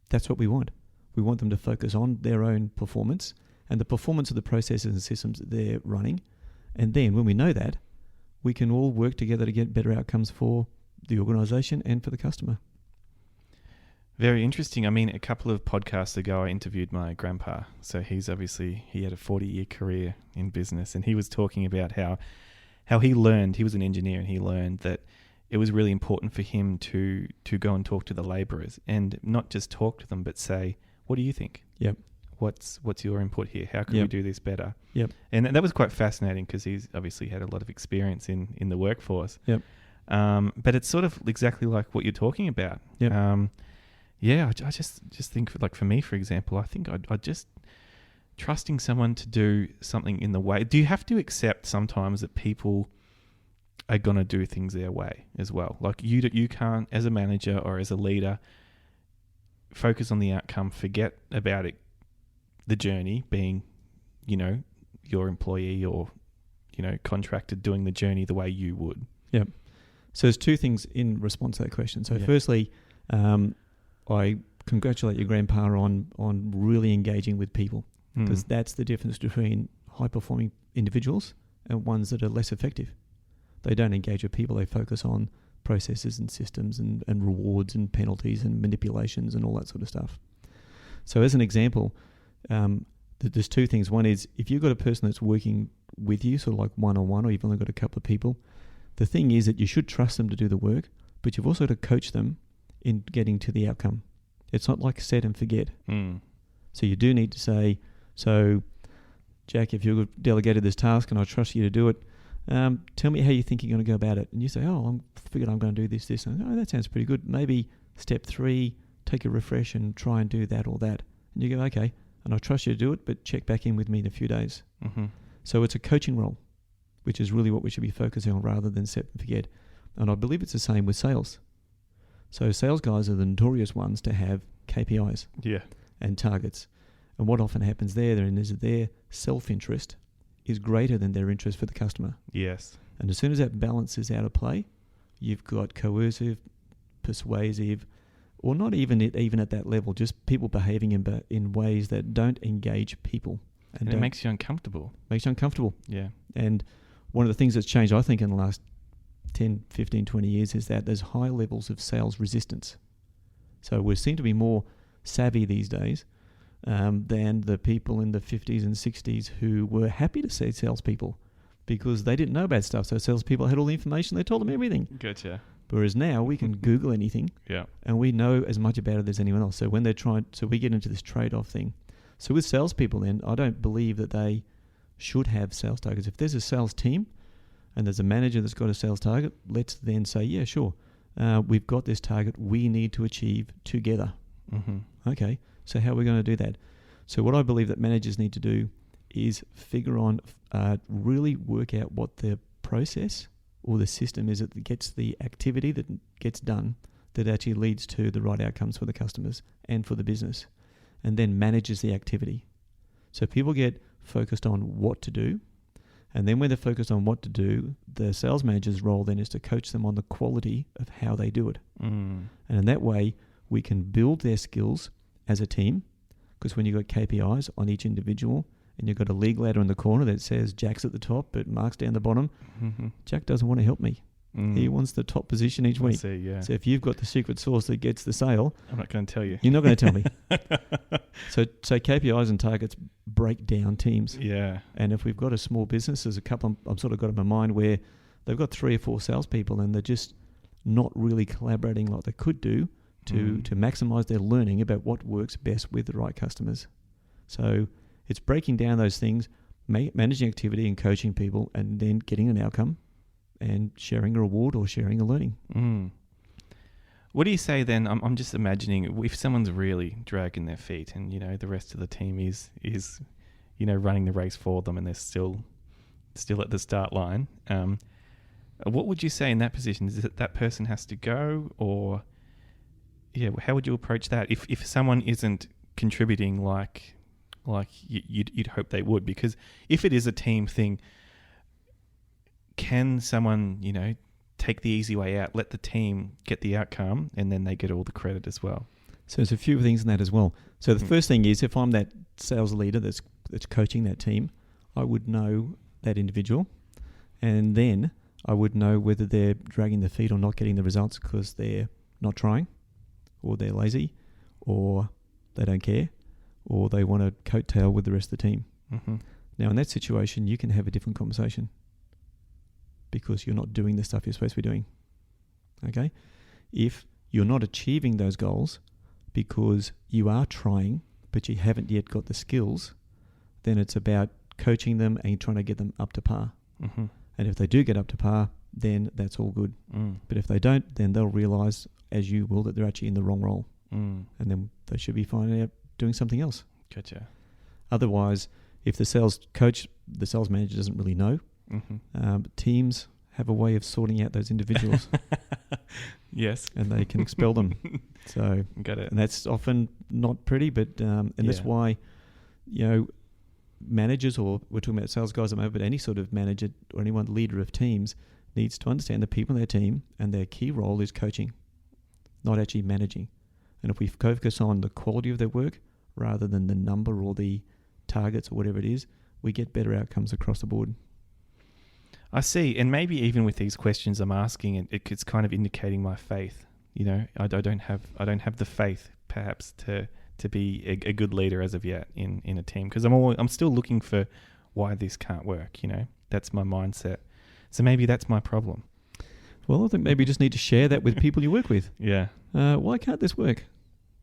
that's what we want. We want them to focus on their own performance and the performance of the processes and systems that they're running. And then when we know that, we can all work together to get better outcomes for the organisation and for the customer. Very interesting. I mean, a couple of podcasts ago, I interviewed my grandpa. So he had a 40-year career in business, and he was talking about how he learned. He was an engineer, and he learned that it was really important for him to go and talk to the labourers, and not just talk to them, but say, "What do you think? Yep. What's your input here? How can we do this better?" Yep. And that was quite fascinating because he's obviously had a lot of experience in the workforce. Yep. But it's sort of exactly like what you're talking about. Yep. I just think, like for me, for example, I think I'd just trusting someone to do something in the way. Do you have to accept sometimes that people are going to do things their way as well? Like you can't, as a manager or as a leader, focus on the outcome, forget about it, the journey being, your employee or, contractor doing the journey the way you would. Yep. So there's two things in response to that question. So firstly, I congratulate your grandpa on really engaging with people, because that's the difference between high-performing individuals and ones that are less effective. They don't engage with people. They focus on processes and systems and rewards and penalties and manipulations and all that sort of stuff. So as an example, there's two things. One is, if you've got a person that's working with you, sort of like one-on-one, or you've only got a couple of people, the thing is that you should trust them to do the work, but you've also got to coach them in getting to the outcome. It's not like set and forget. So you do need to say, so Jack, if you've delegated this task and I trust you to do it, tell me how you think you're going to go about it. And you say, I figured I'm going to do this. And that sounds pretty good. Maybe step 3, take a refresh and try and do that or that. And you go, okay, and I trust you to do it, but check back in with me in a few days. Mm-hmm. So it's a coaching role, which is really what we should be focusing on rather than set and forget. And I believe it's the same with sales. So sales guys are the notorious ones to have KPIs and targets. And what often happens there is that their self-interest is greater than their interest for the customer. Yes. And as soon as that balance is out of play, you've got coercive, persuasive, or not even at that level, just people behaving in ways that don't engage people. And it makes you uncomfortable. Yeah. And one of the things that's changed, I think, in the last 10, 15, 20 years is that there's high levels of sales resistance. So we seem to be more savvy these days than the people in the 50s and 60s who were happy to see salespeople because they didn't know about stuff. So salespeople had all the information. They told them everything. Gotcha. Whereas now we can Google anything and we know as much about it as anyone else. So when they're so we get into this trade-off thing. So with salespeople then, I don't believe that they should have sales targets. If there's a sales team and there's a manager that's got a sales target, let's then say, yeah, sure, we've got this target we need to achieve together. Mm-hmm. Okay, so how are we going to do that? So what I believe that managers need to do is really work out what the process or the system is that gets the activity that gets done that actually leads to the right outcomes for the customers and for the business, and then manages the activity. So people get focused on what to do, and then when they're focused on what to do, the sales manager's role then is to coach them on the quality of how they do it. And in that way, we can build their skills as a team, because when you've got KPIs on each individual and you've got a league ladder in the corner that says Jack's at the top but Mark's down the bottom, Jack doesn't want to help me. He wants the top position each week. See, yeah. So if you've got the secret sauce that gets the sale, I'm not going to tell you. You're not going to tell me. So KPIs and targets break down teams. Yeah. And if we've got a small business, there's a couple I've sort of got in my mind where they've got 3 or 4 salespeople and they're just not really collaborating like they could do to maximize their learning about what works best with the right customers. So it's breaking down those things, managing activity and coaching people, and then getting an outcome and sharing a reward or sharing a learning. What do you say then? I'm just imagining if someone's really dragging their feet and, the rest of the team is running the race for them and they're still at the start line. What would you say in that position? Is it that person has to go, or how would you approach that if someone isn't contributing like you'd hope they would? Because if it is a team thing, can someone take the easy way out, let the team get the outcome, and then they get all the credit as well? So there's a few things in that as well. So the first thing is, if I'm that sales leader that's coaching that team, I would know that individual, and then I would know whether they're dragging their feet or not getting the results because they're not trying, or they're lazy, or they don't care, or they want to coattail with the rest of the team. Mm-hmm. Now, in that situation, you can have a different conversation because you're not doing the stuff you're supposed to be doing. Okay? If you're not achieving those goals because you are trying, but you haven't yet got the skills, then it's about coaching them and trying to get them up to par. Mm-hmm. And if they do get up to par, then that's all good. But if they don't, then they'll realise, as you will, that they're actually in the wrong role. And then they should be finding out doing something else. Gotcha. Otherwise, if the sales manager doesn't really know, teams have a way of sorting out those individuals. Yes. And they can expel them. So, got it. And that's often not pretty, but that's why, managers, or we're talking about sales guys at the moment, but any sort of manager or anyone leader of teams needs to understand the people in their team, and their key role is coaching, not actually managing. And if we focus on the quality of their work rather than the number or the targets or whatever it is, we get better outcomes across the board. I see. And maybe even with these questions I'm asking, it's kind of indicating my faith. I don't have the faith perhaps to be a good leader as of yet in a team, because I'm still looking for why this can't work. That's my mindset. So maybe that's my problem. Well, I think maybe you just need to share that with people you work with. Yeah. Why can't this work?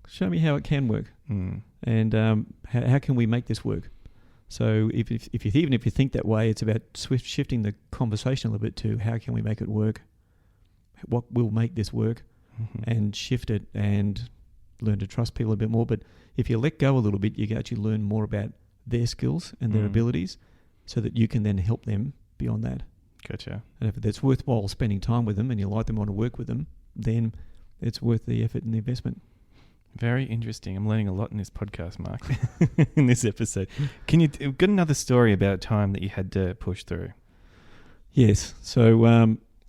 Show me how it can work. And how can we make this work? So if you think that way, it's about shifting the conversation a little bit to how can we make it work? What will make this work? And shift it and learn to trust people a bit more. But if you let go a little bit, you can actually learn more about their skills and their abilities, so that you can then help them beyond that. Gotcha. And if it's worthwhile spending time with them and you like them, want to work with them, then it's worth the effort and the investment. Very interesting. I'm learning a lot in this podcast, Mark, in this episode. Can you got another story about a time that you had to push through? Yes. So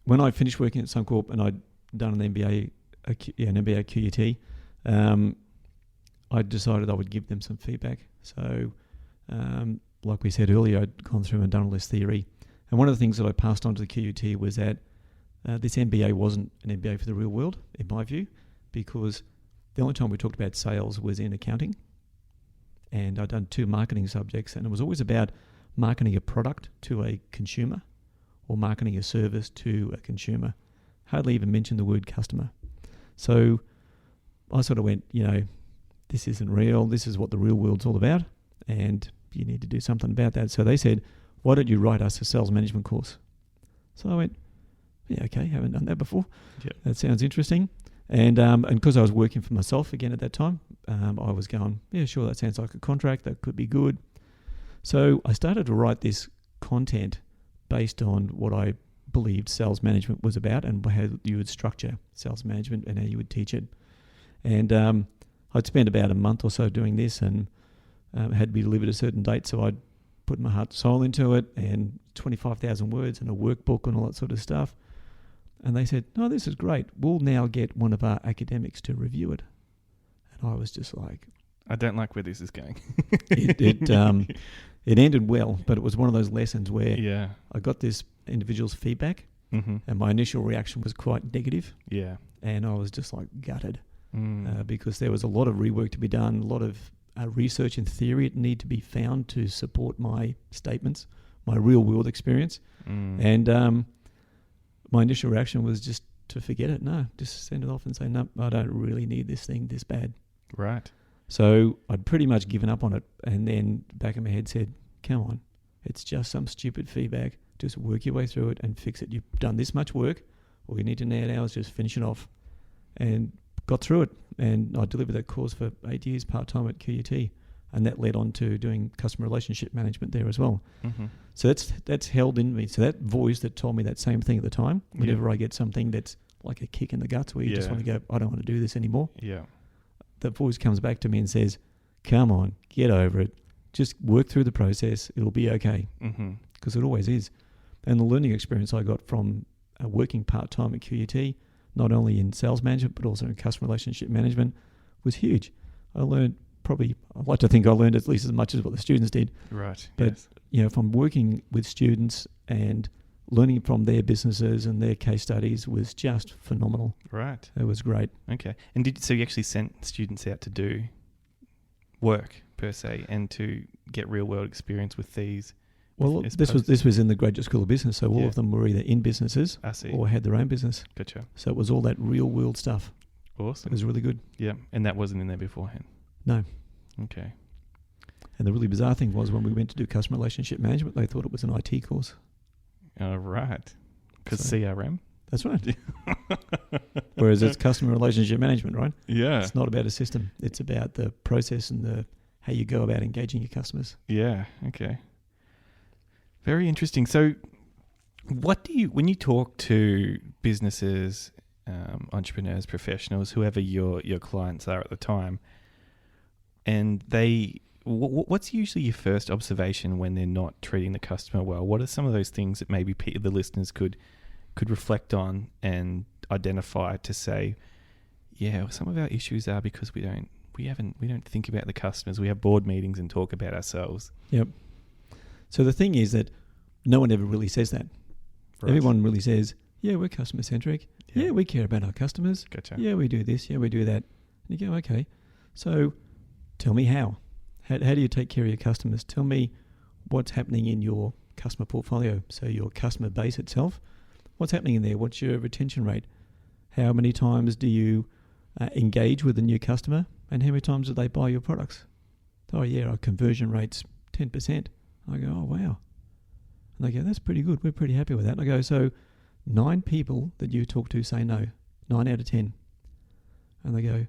when I finished working at Suncorp and I'd done an MBA at QUT, I decided I would give them some feedback. So like we said earlier, I'd gone through and done all this theory. And one of the things that I passed on to the QUT was that this MBA wasn't an MBA for the real world, in my view, because the only time we talked about sales was in accounting. And I'd done 2 marketing subjects, and it was always about marketing a product to a consumer or marketing a service to a consumer. Hardly even mentioned the word customer. So I sort of went, this isn't real. This is what the real world's all about, and you need to do something about that. So they said, why don't you write us a sales management course? So I went, yeah, okay, haven't done that before. Yep. That sounds interesting. And because I was working for myself again at that time, I was going, yeah, sure, that sounds like a contract. That could be good. So I started to write this content based on what I believed sales management was about and how you would structure sales management and how you would teach it. And I'd spent about a month or so doing this, and had to be delivered a certain date, so I'd put my heart and soul into it, and 25,000 words and a workbook and all that sort of stuff. And they said, no, this is great. We'll now get one of our academics to review it. And I was just like... I don't like where this is going. It ended well, but it was one of those lessons where I got this individual's feedback, and my initial reaction was quite negative. Yeah. And I was just like gutted because there was a lot of rework to be done, a lot of research and theory that need to be found to support my statements, my real world experience. And my initial reaction was just to forget it. No, just send it off and say, no, I don't really need this thing this bad. Right. So I'd pretty much given up on it, and then back in my head said, come on, it's just some stupid feedback. Just work your way through it and fix it. You've done this much work. All you need to now is just finish it off. and got through it. And I delivered that course for 8 years part-time at QUT. And that led on to doing customer relationship management there as well. Mm-hmm. So that's held in me. So that voice that told me that same thing at the time, whenever I get something that's like a kick in the guts where you just want to go, I don't want to do this anymore. Yeah. That voice comes back to me and says, come on, get over it. Just work through the process. It'll be okay. Because it always is. And the learning experience I got from working part-time at QUT, not only in sales management, but also in customer relationship management, was huge. I learned I'd like to think I learned at least as much as what the students did. Right. But, from working with students and learning from their businesses and their case studies was just phenomenal. Right. It was great. Okay. And so you actually sent students out to do work per se and to get real world experience with these? Well, this was in the Graduate School of Business, so all of them were either in businesses or had their own business. Gotcha. So it was all that real world stuff. Awesome. It was really good. Yeah. And that wasn't in there beforehand? No. Okay. And the really bizarre thing was when we went to do customer relationship management, they thought it was an IT course. Oh, right. Because CRM? That's right. Whereas it's customer relationship management, right? Yeah. It's not about a system. It's about the process and how you go about engaging your customers. Yeah. Okay. Very interesting. So when you talk to businesses, entrepreneurs, professionals, whoever your clients are at the time, and what's usually your first observation when they're not treating the customer well? What are some of those things that maybe the listeners could reflect on and identify to say, yeah, some of our issues are because we don't think about the customers. We have board meetings and talk about ourselves. Yep. So the thing is that no one ever really says that. Right. Everyone really says, yeah, we're customer centric. Yeah, we care about our customers. Gotcha. Yeah, we do this. Yeah, we do that. And you go, okay, so tell me how. How do you take care of your customers? Tell me what's happening in your customer portfolio. So your customer base itself, what's happening in there? What's your retention rate? How many times do you engage with a new customer? And how many times do they buy your products? Oh, yeah, our conversion rate's 10%. I go, oh, wow. And they go, that's pretty good. We're pretty happy with that. And I go, so 9 people that you talk to say no, 9 out of 10. And they go,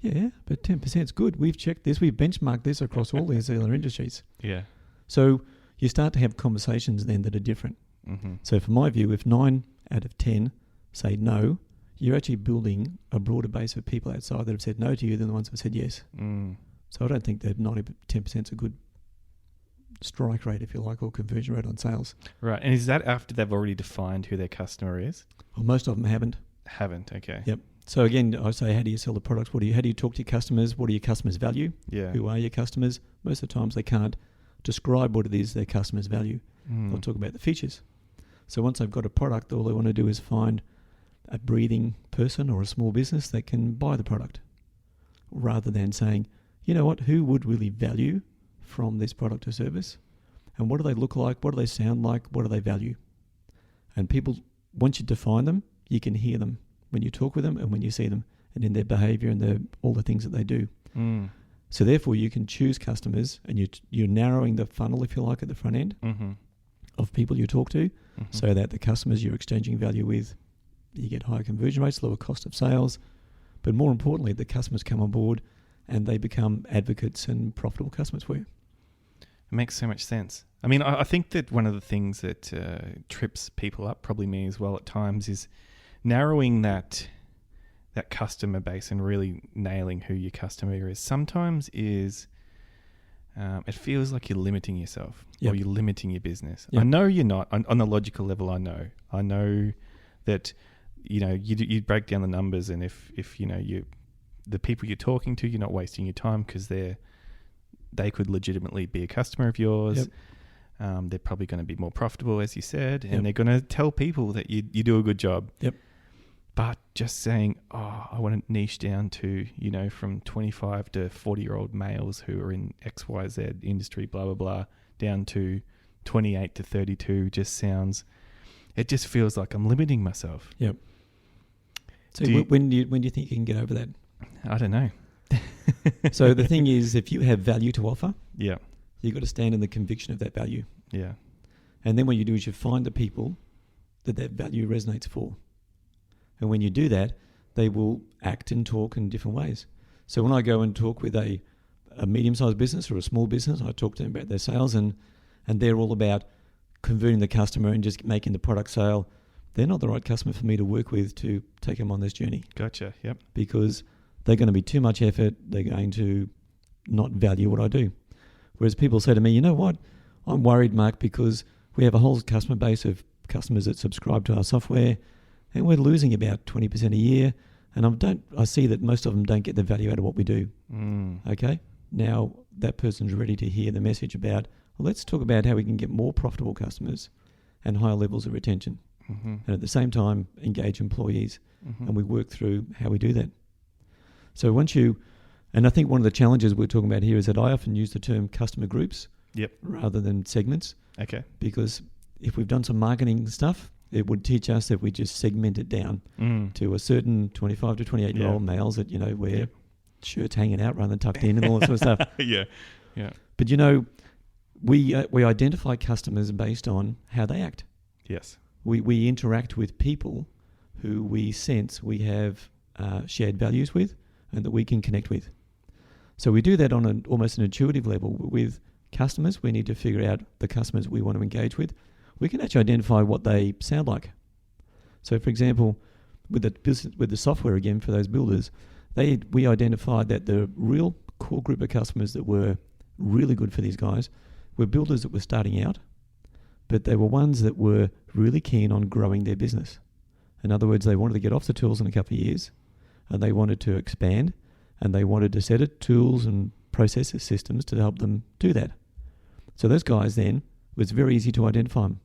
yeah, but 10% is good. We've checked this. We've benchmarked this across all these other industries. Yeah. So you start to have conversations then that are different. Mm-hmm. So from my view, if 9 out of 10 say no, you're actually building a broader base of people outside that have said no to you than the ones that have said yes. Mm. So I don't think that 10% is a good strike rate, if you like, or conversion rate on sales. Right. And is that after they've already defined who their customer is? Well, most of them haven't. Haven't, okay. Yep. So again, I say, how do you sell the products? How do you talk to your customers? What do your customers value? Yeah. Who are your customers? Most of the times they can't describe what it is their customers value. They'll talk about the features. So once they've got a product, all they want to do is find a breathing person or a small business that can buy the product, rather than saying, you know what, who would really value from this product or service? And what do they look like? What do they sound like? What do they value? And people, once you define them, you can hear them when you talk with them and when you see them, and in their behavior and all the things that they do. So therefore you can choose customers, and you're narrowing the funnel, if you like, at the front end of people you talk to, so that the customers you're exchanging value with, you get higher conversion rates, lower cost of sales, but more importantly, the customers come on board and they become advocates and profitable customers for you. It makes so much sense. I mean, I think that one of the things that trips people up, probably me as well at times, is narrowing that customer base and really nailing who your customer is. Sometimes it feels like you're limiting yourself or you're limiting your business. I know you're not. On the logical level, I know that, you break down the numbers, and if the people you're talking to, you're not wasting your time because they could legitimately be a customer of yours. They're probably going to be more profitable, as you said, and they're going to tell people that you do a good job. But just saying, I want to niche down to, from 25 to 40-year-old males who are in XYZ industry, blah, blah, blah, down to 28 to 32 it just feels like I'm limiting myself. So when do you think you can get over that? I don't know. So the thing is, if you have value to offer, you've got to stand in the conviction of that value. And then what you do is you find the people that value resonates for. And when you do that, they will act and talk in different ways. So when I go and talk with a medium-sized business or a small business, I talk to them about their sales, and they're all about converting the customer and just making the product sale. They're not the right customer for me to work with to take them on this journey. Gotcha. Yep. Because they're going to be too much effort. They're going to not value what I do. Whereas people say to me, you know what? I'm worried, Mark, because we have a whole customer base of customers that subscribe to our software, and we're losing about 20% a year. And I see that most of them don't get the value out of what we do. Okay? Now, that person's ready to hear the message about, well, let's talk about how we can get more profitable customers and higher levels of retention. And at the same time, engage employees. And we work through how we do that. So and I think one of the challenges we're talking about here is that I often use the term customer groups rather than segments. Okay. Because if we've done some marketing stuff, it would teach us that we just segment it down to a certain 25 to 28-year-old males that, wear shirts hanging out rather than tucked in and all that sort of stuff. Yeah. But, we identify customers based on how they act. Yes. We interact with people who we sense we have shared values with and that we can connect with. So we do that on almost an intuitive level. With customers, we need to figure out the customers we want to engage with. We can actually identify what they sound like. So, for example, with the software again for those builders, we identified that the real core group of customers that were really good for these guys were builders that were starting out, but they were ones that were really keen on growing their business. In other words, they wanted to get off the tools in a couple of years, and they wanted to expand, and they wanted a set of tools and processes, systems to help them do that. So those guys then, it was very easy to identify them.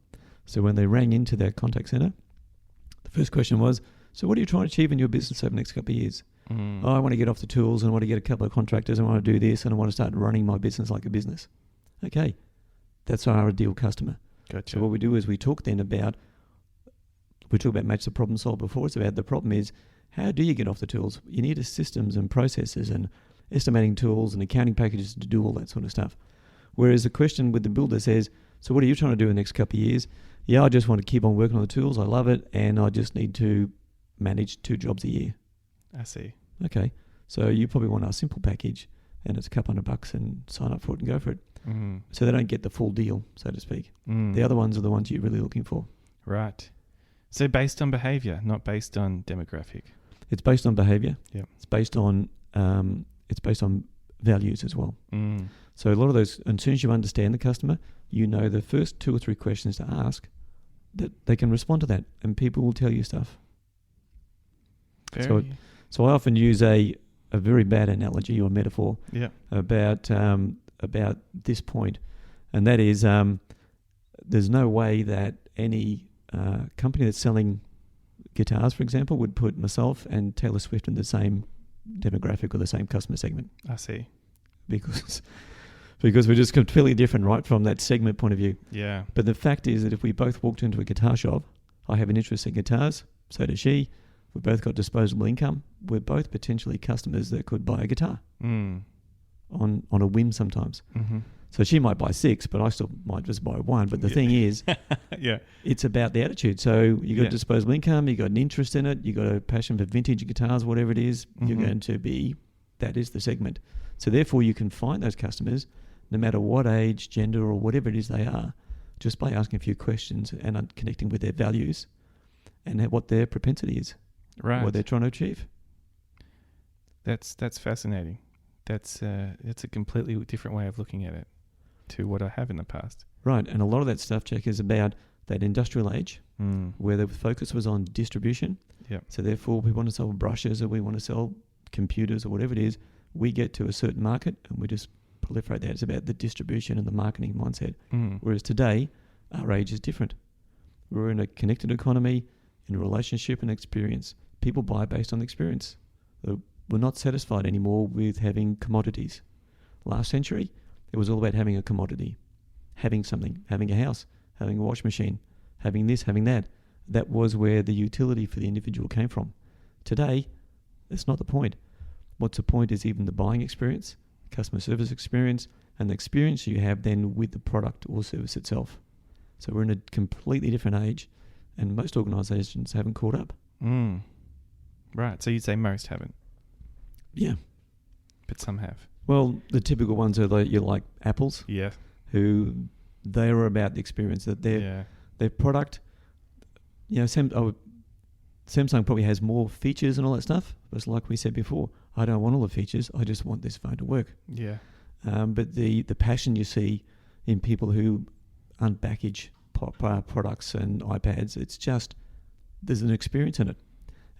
So when they rang into their contact center, the first question was, so what are you trying to achieve in your business over the next couple of years? Oh, I want to get off the tools and I want to get a couple of contractors. I want to do this and I want to start running my business like a business. Okay, that's our ideal customer. Gotcha. So what we do is we talk about match the problem solved before. It's about the problem is, how do you get off the tools? You need systems and processes and estimating tools and accounting packages to do all that sort of stuff. Whereas the question with the builder says, so what are you trying to do in the next couple of years? Yeah, I just want to keep on working on the tools. I love it. And I just need to manage 2 jobs a year. I see. Okay. So you probably want our simple package and it's a couple $100 and sign up for it and go for it. So they don't get the full deal, so to speak. The other ones are the ones you're really looking for. Right. So based on behavior, not based on demographic. It's based on behavior. Yeah. It's based on values as well. So a lot of those, as soon as you understand the customer, the first 2 or 3 questions to ask, that they can respond to that, and people will tell you stuff. So I often use a very bad analogy or metaphor about this point, and that is there's no way that any company that's selling guitars, for example, would put myself and Taylor Swift in the same demographic or the same customer segment. I see. Because we're just completely different, right, from that segment point of view. Yeah. But the fact is that if we both walked into a guitar shop, I have an interest in guitars, so does she. We've both got disposable income. We're both potentially customers that could buy a guitar on a whim sometimes. So she might buy 6, but I still might just buy 1. But the thing is, it's about the attitude. So you got disposable income, you got an interest in it, you got a passion for vintage guitars, whatever it is, you're going to be, that is the segment. So therefore you can find those customers no matter what age, gender, or whatever it is they are, just by asking a few questions and connecting with their values and what their propensity is, what they're trying to achieve. That's fascinating. That's a completely different way of looking at it to what I have in the past. Right, and a lot of that stuff, Jack, is about that industrial age where the focus was on distribution. Yeah. So therefore, we want to sell brushes or we want to sell computers or whatever it is. We get to a certain market and we just proliferate that. It's about the distribution and the marketing mindset. Whereas today, our age is different. We're in a connected economy, in a relationship and experience. People buy based on experience. We're not satisfied anymore with having commodities. Last century, it was all about having a commodity, having something, having a house, having a wash machine, having this, having that. That was where the utility for the individual came from. Today, that's not the point. What's the point is even the buying experience, customer service experience, and the experience you have then with the product or service itself. So we're in a completely different age, and most organisations haven't caught up. Right. So you'd say most haven't, Yeah. but some have. Well, the typical ones are you like Apple's, Yeah. who they are about the experience that their product. Samsung probably has more features and all that stuff. But it's like we said before, I don't want all the features. I just want this phone to work. Yeah. But the passion you see in people who unpackage products and iPads, it's just, there's an experience in it.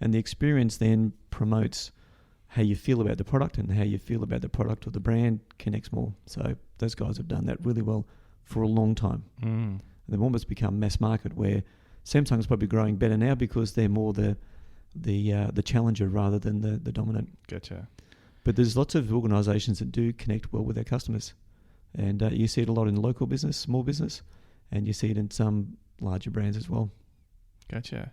And the experience then promotes how you feel about the product, and how you feel about the product or the brand connects more. So those guys have done that really well for a long time. Mm. They've almost become mass market, where Samsung's probably growing better now because they're more the challenger rather than the dominant. Gotcha. But there's lots of organisations that do connect well with their customers, and you see it a lot in local business, small business, and you see it in some larger brands as well. Gotcha.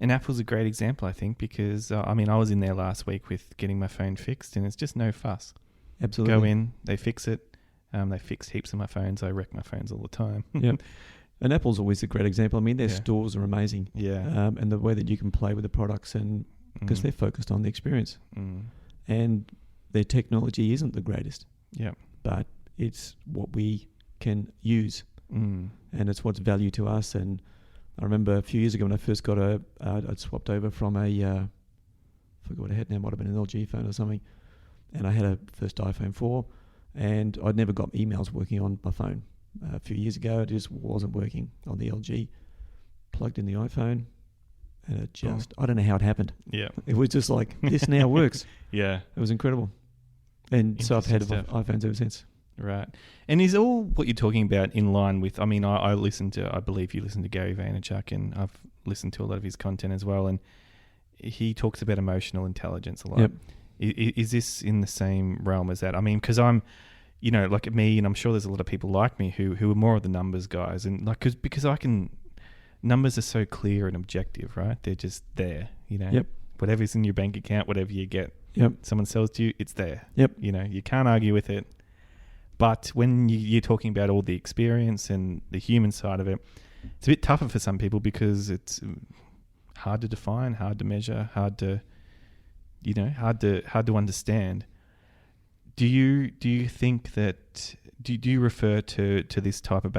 And Apple's a great example, I think, because I was in there last week with getting my phone fixed, and it's just no fuss. Absolutely. Go in, they fix it. They fix heaps of my phones. I wreck my phones all the time. Yep. And Apple's always a great example. I mean, their stores are amazing. Yeah. And the way that you can play with the products, and because they're focused on the experience. Mm. And their technology isn't the greatest. Yeah. But it's what we can use. Mm. And it's what's value to us. And I remember a few years ago when I first got I'd swapped over from I forgot what I had now, might have been an LG phone or something. And I had a first iPhone 4, and I'd never got emails working on my phone. A few years ago, it just wasn't working on the LG. Plugged in the iPhone, and it just, I don't know how it happened. Yeah. It was just like, this now works. Yeah. It was incredible. And so I've had iPhones ever since. Right. And is all what you're talking about in line with, I believe you listen to Gary Vaynerchuk, and I've listened to a lot of his content as well, and he talks about emotional intelligence a lot. Yep. Is this in the same realm as that? I mean, because I'm, like me, and I'm sure there's a lot of people like me who are more of the numbers guys, and like, because numbers are so clear and objective, right? They're just there, Yep. Whatever's in your bank account, whatever you get, someone sells to you, it's there. Yep. You can't argue with it. But when you're talking about all the experience and the human side of it, it's a bit tougher for some people because it's hard to define, hard to measure, hard to understand. Do you think that? Do you refer to this type of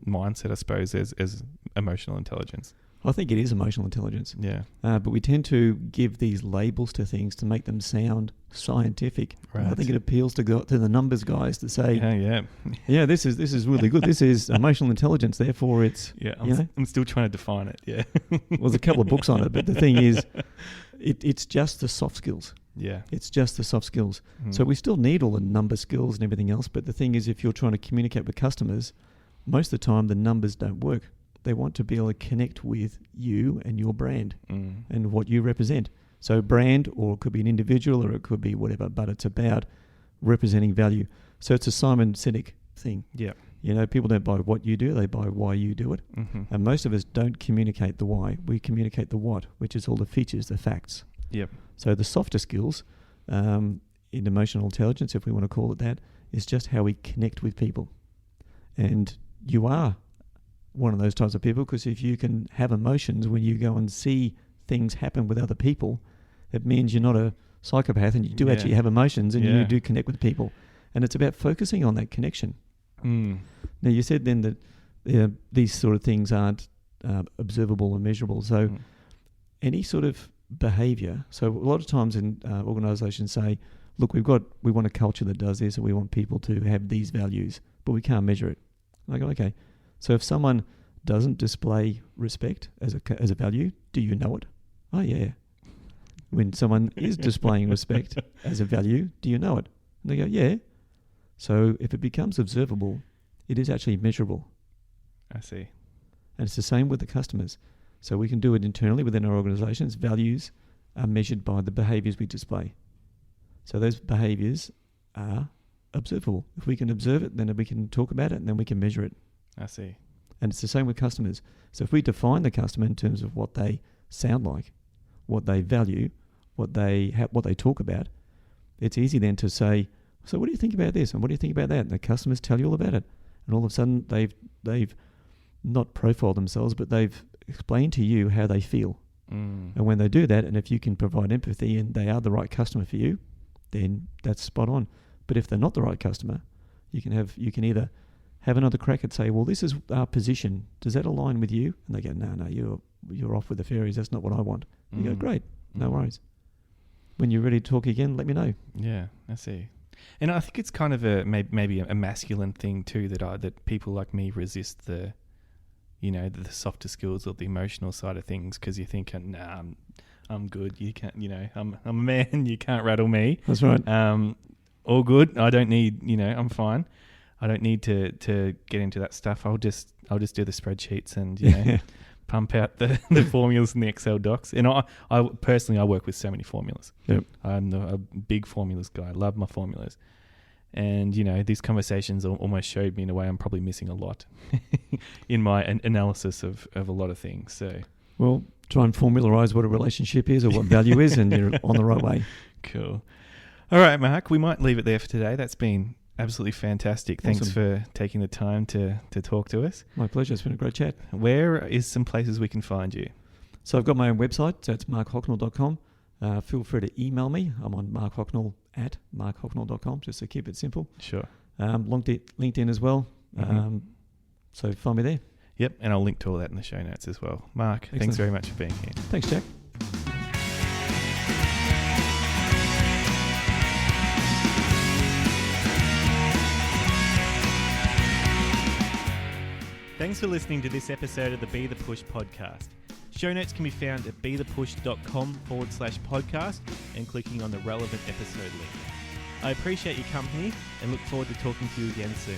mindset, I suppose, as emotional intelligence? I think it is emotional intelligence. Yeah. But we tend to give these labels to things to make them sound scientific. Right. I think it appeals to the numbers guys to say, yeah, this is really good. This is emotional intelligence. Therefore, it's I'm still trying to define it. Yeah. Well, there's a couple of books on it, but the thing is, it's just the soft skills. Yeah. It's just the soft skills. Mm. So we still need all the number skills and everything else. But the thing is, if you're trying to communicate with customers, most of the time the numbers don't work. They want to be able to connect with you and your brand and what you represent. So brand, or it could be an individual, or it could be whatever, but it's about representing value. So it's a Simon Sinek thing. Yeah. People don't buy what you do, they buy why you do it. Mm-hmm. And most of us don't communicate the why. We communicate the what, which is all the features, the facts. Yep. So the softer skills in emotional intelligence, if we want to call it that, is just how we connect with people. And you are one of those types of people, because if you can have emotions when you go and see things happen with other people, it means you're not a psychopath, and you do actually have emotions, and you do connect with people. And it's about focusing on that connection. Mm. Now, you said then that these sort of things aren't observable and measurable. So any sort of behavior, so a lot of times in organisations say, look, we want a culture that does this, and we want people to have these values, but we can't measure it. I go, okay. So if someone doesn't display respect as a value, do you know it? Oh, yeah. When someone is displaying respect as a value, do you know it? And they go, yeah. So if it becomes observable, it is actually measurable. I see. And it's the same with the customers. So we can do it internally within our organisations. Values are measured by the behaviours we display. So those behaviours are observable. If we can observe it, then we can talk about it, and then we can measure it. I see. And it's the same with customers. So if we define the customer in terms of what they sound like, what they value, what they talk about, it's easy then to say, so what do you think about this? And what do you think about that? And the customers tell you all about it. And all of a sudden they've not profiled themselves, but they've explained to you how they feel. And when they do that, and if you can provide empathy and they are the right customer for you, then that's spot on. But if they're not the right customer, you can either have another crack and say, well, this is our position. Does that align with you? And they go, no, you're off with the fairies. That's not what I want. You go, great, no worries. When you're ready to talk again, let me know. Yeah, I see. And I think it's kind of maybe a masculine thing too, that people like me resist the softer skills or the emotional side of things, because you're thinking, nah, I'm good. You can't, I'm a man. You can't rattle me. That's right. All good. I don't need, I'm fine. I don't need to get into that stuff. I'll just do the spreadsheets and pump out the formulas in the Excel docs. And I personally work with so many formulas. Yep. I'm a big formulas guy. I love my formulas. And, these conversations almost showed me in a way I'm probably missing a lot in my analysis of a lot of things. So, well, try and formularize what a relationship is or what value is, and you're on the right way. Cool. All right, Mark, we might leave it there for today. That's been absolutely fantastic. Awesome. Thanks for taking the time to talk to us. My pleasure. It's been a great chat. Where is some places we can find you? So I've got my own website. So it's markhocknell.com. Feel free to email me. I'm on markhocknell@markhocknell.com, just to keep it simple. Sure. LinkedIn as well. So find me there. Yep, and I'll link to all that in the show notes as well. Mark, Excellent. Thanks very much for being here. Thanks, Jack. Thanks for listening to this episode of the Be The Push podcast. Show notes can be found at bethepush.com/podcast and clicking on the relevant episode link. I appreciate your company and look forward to talking to you again soon.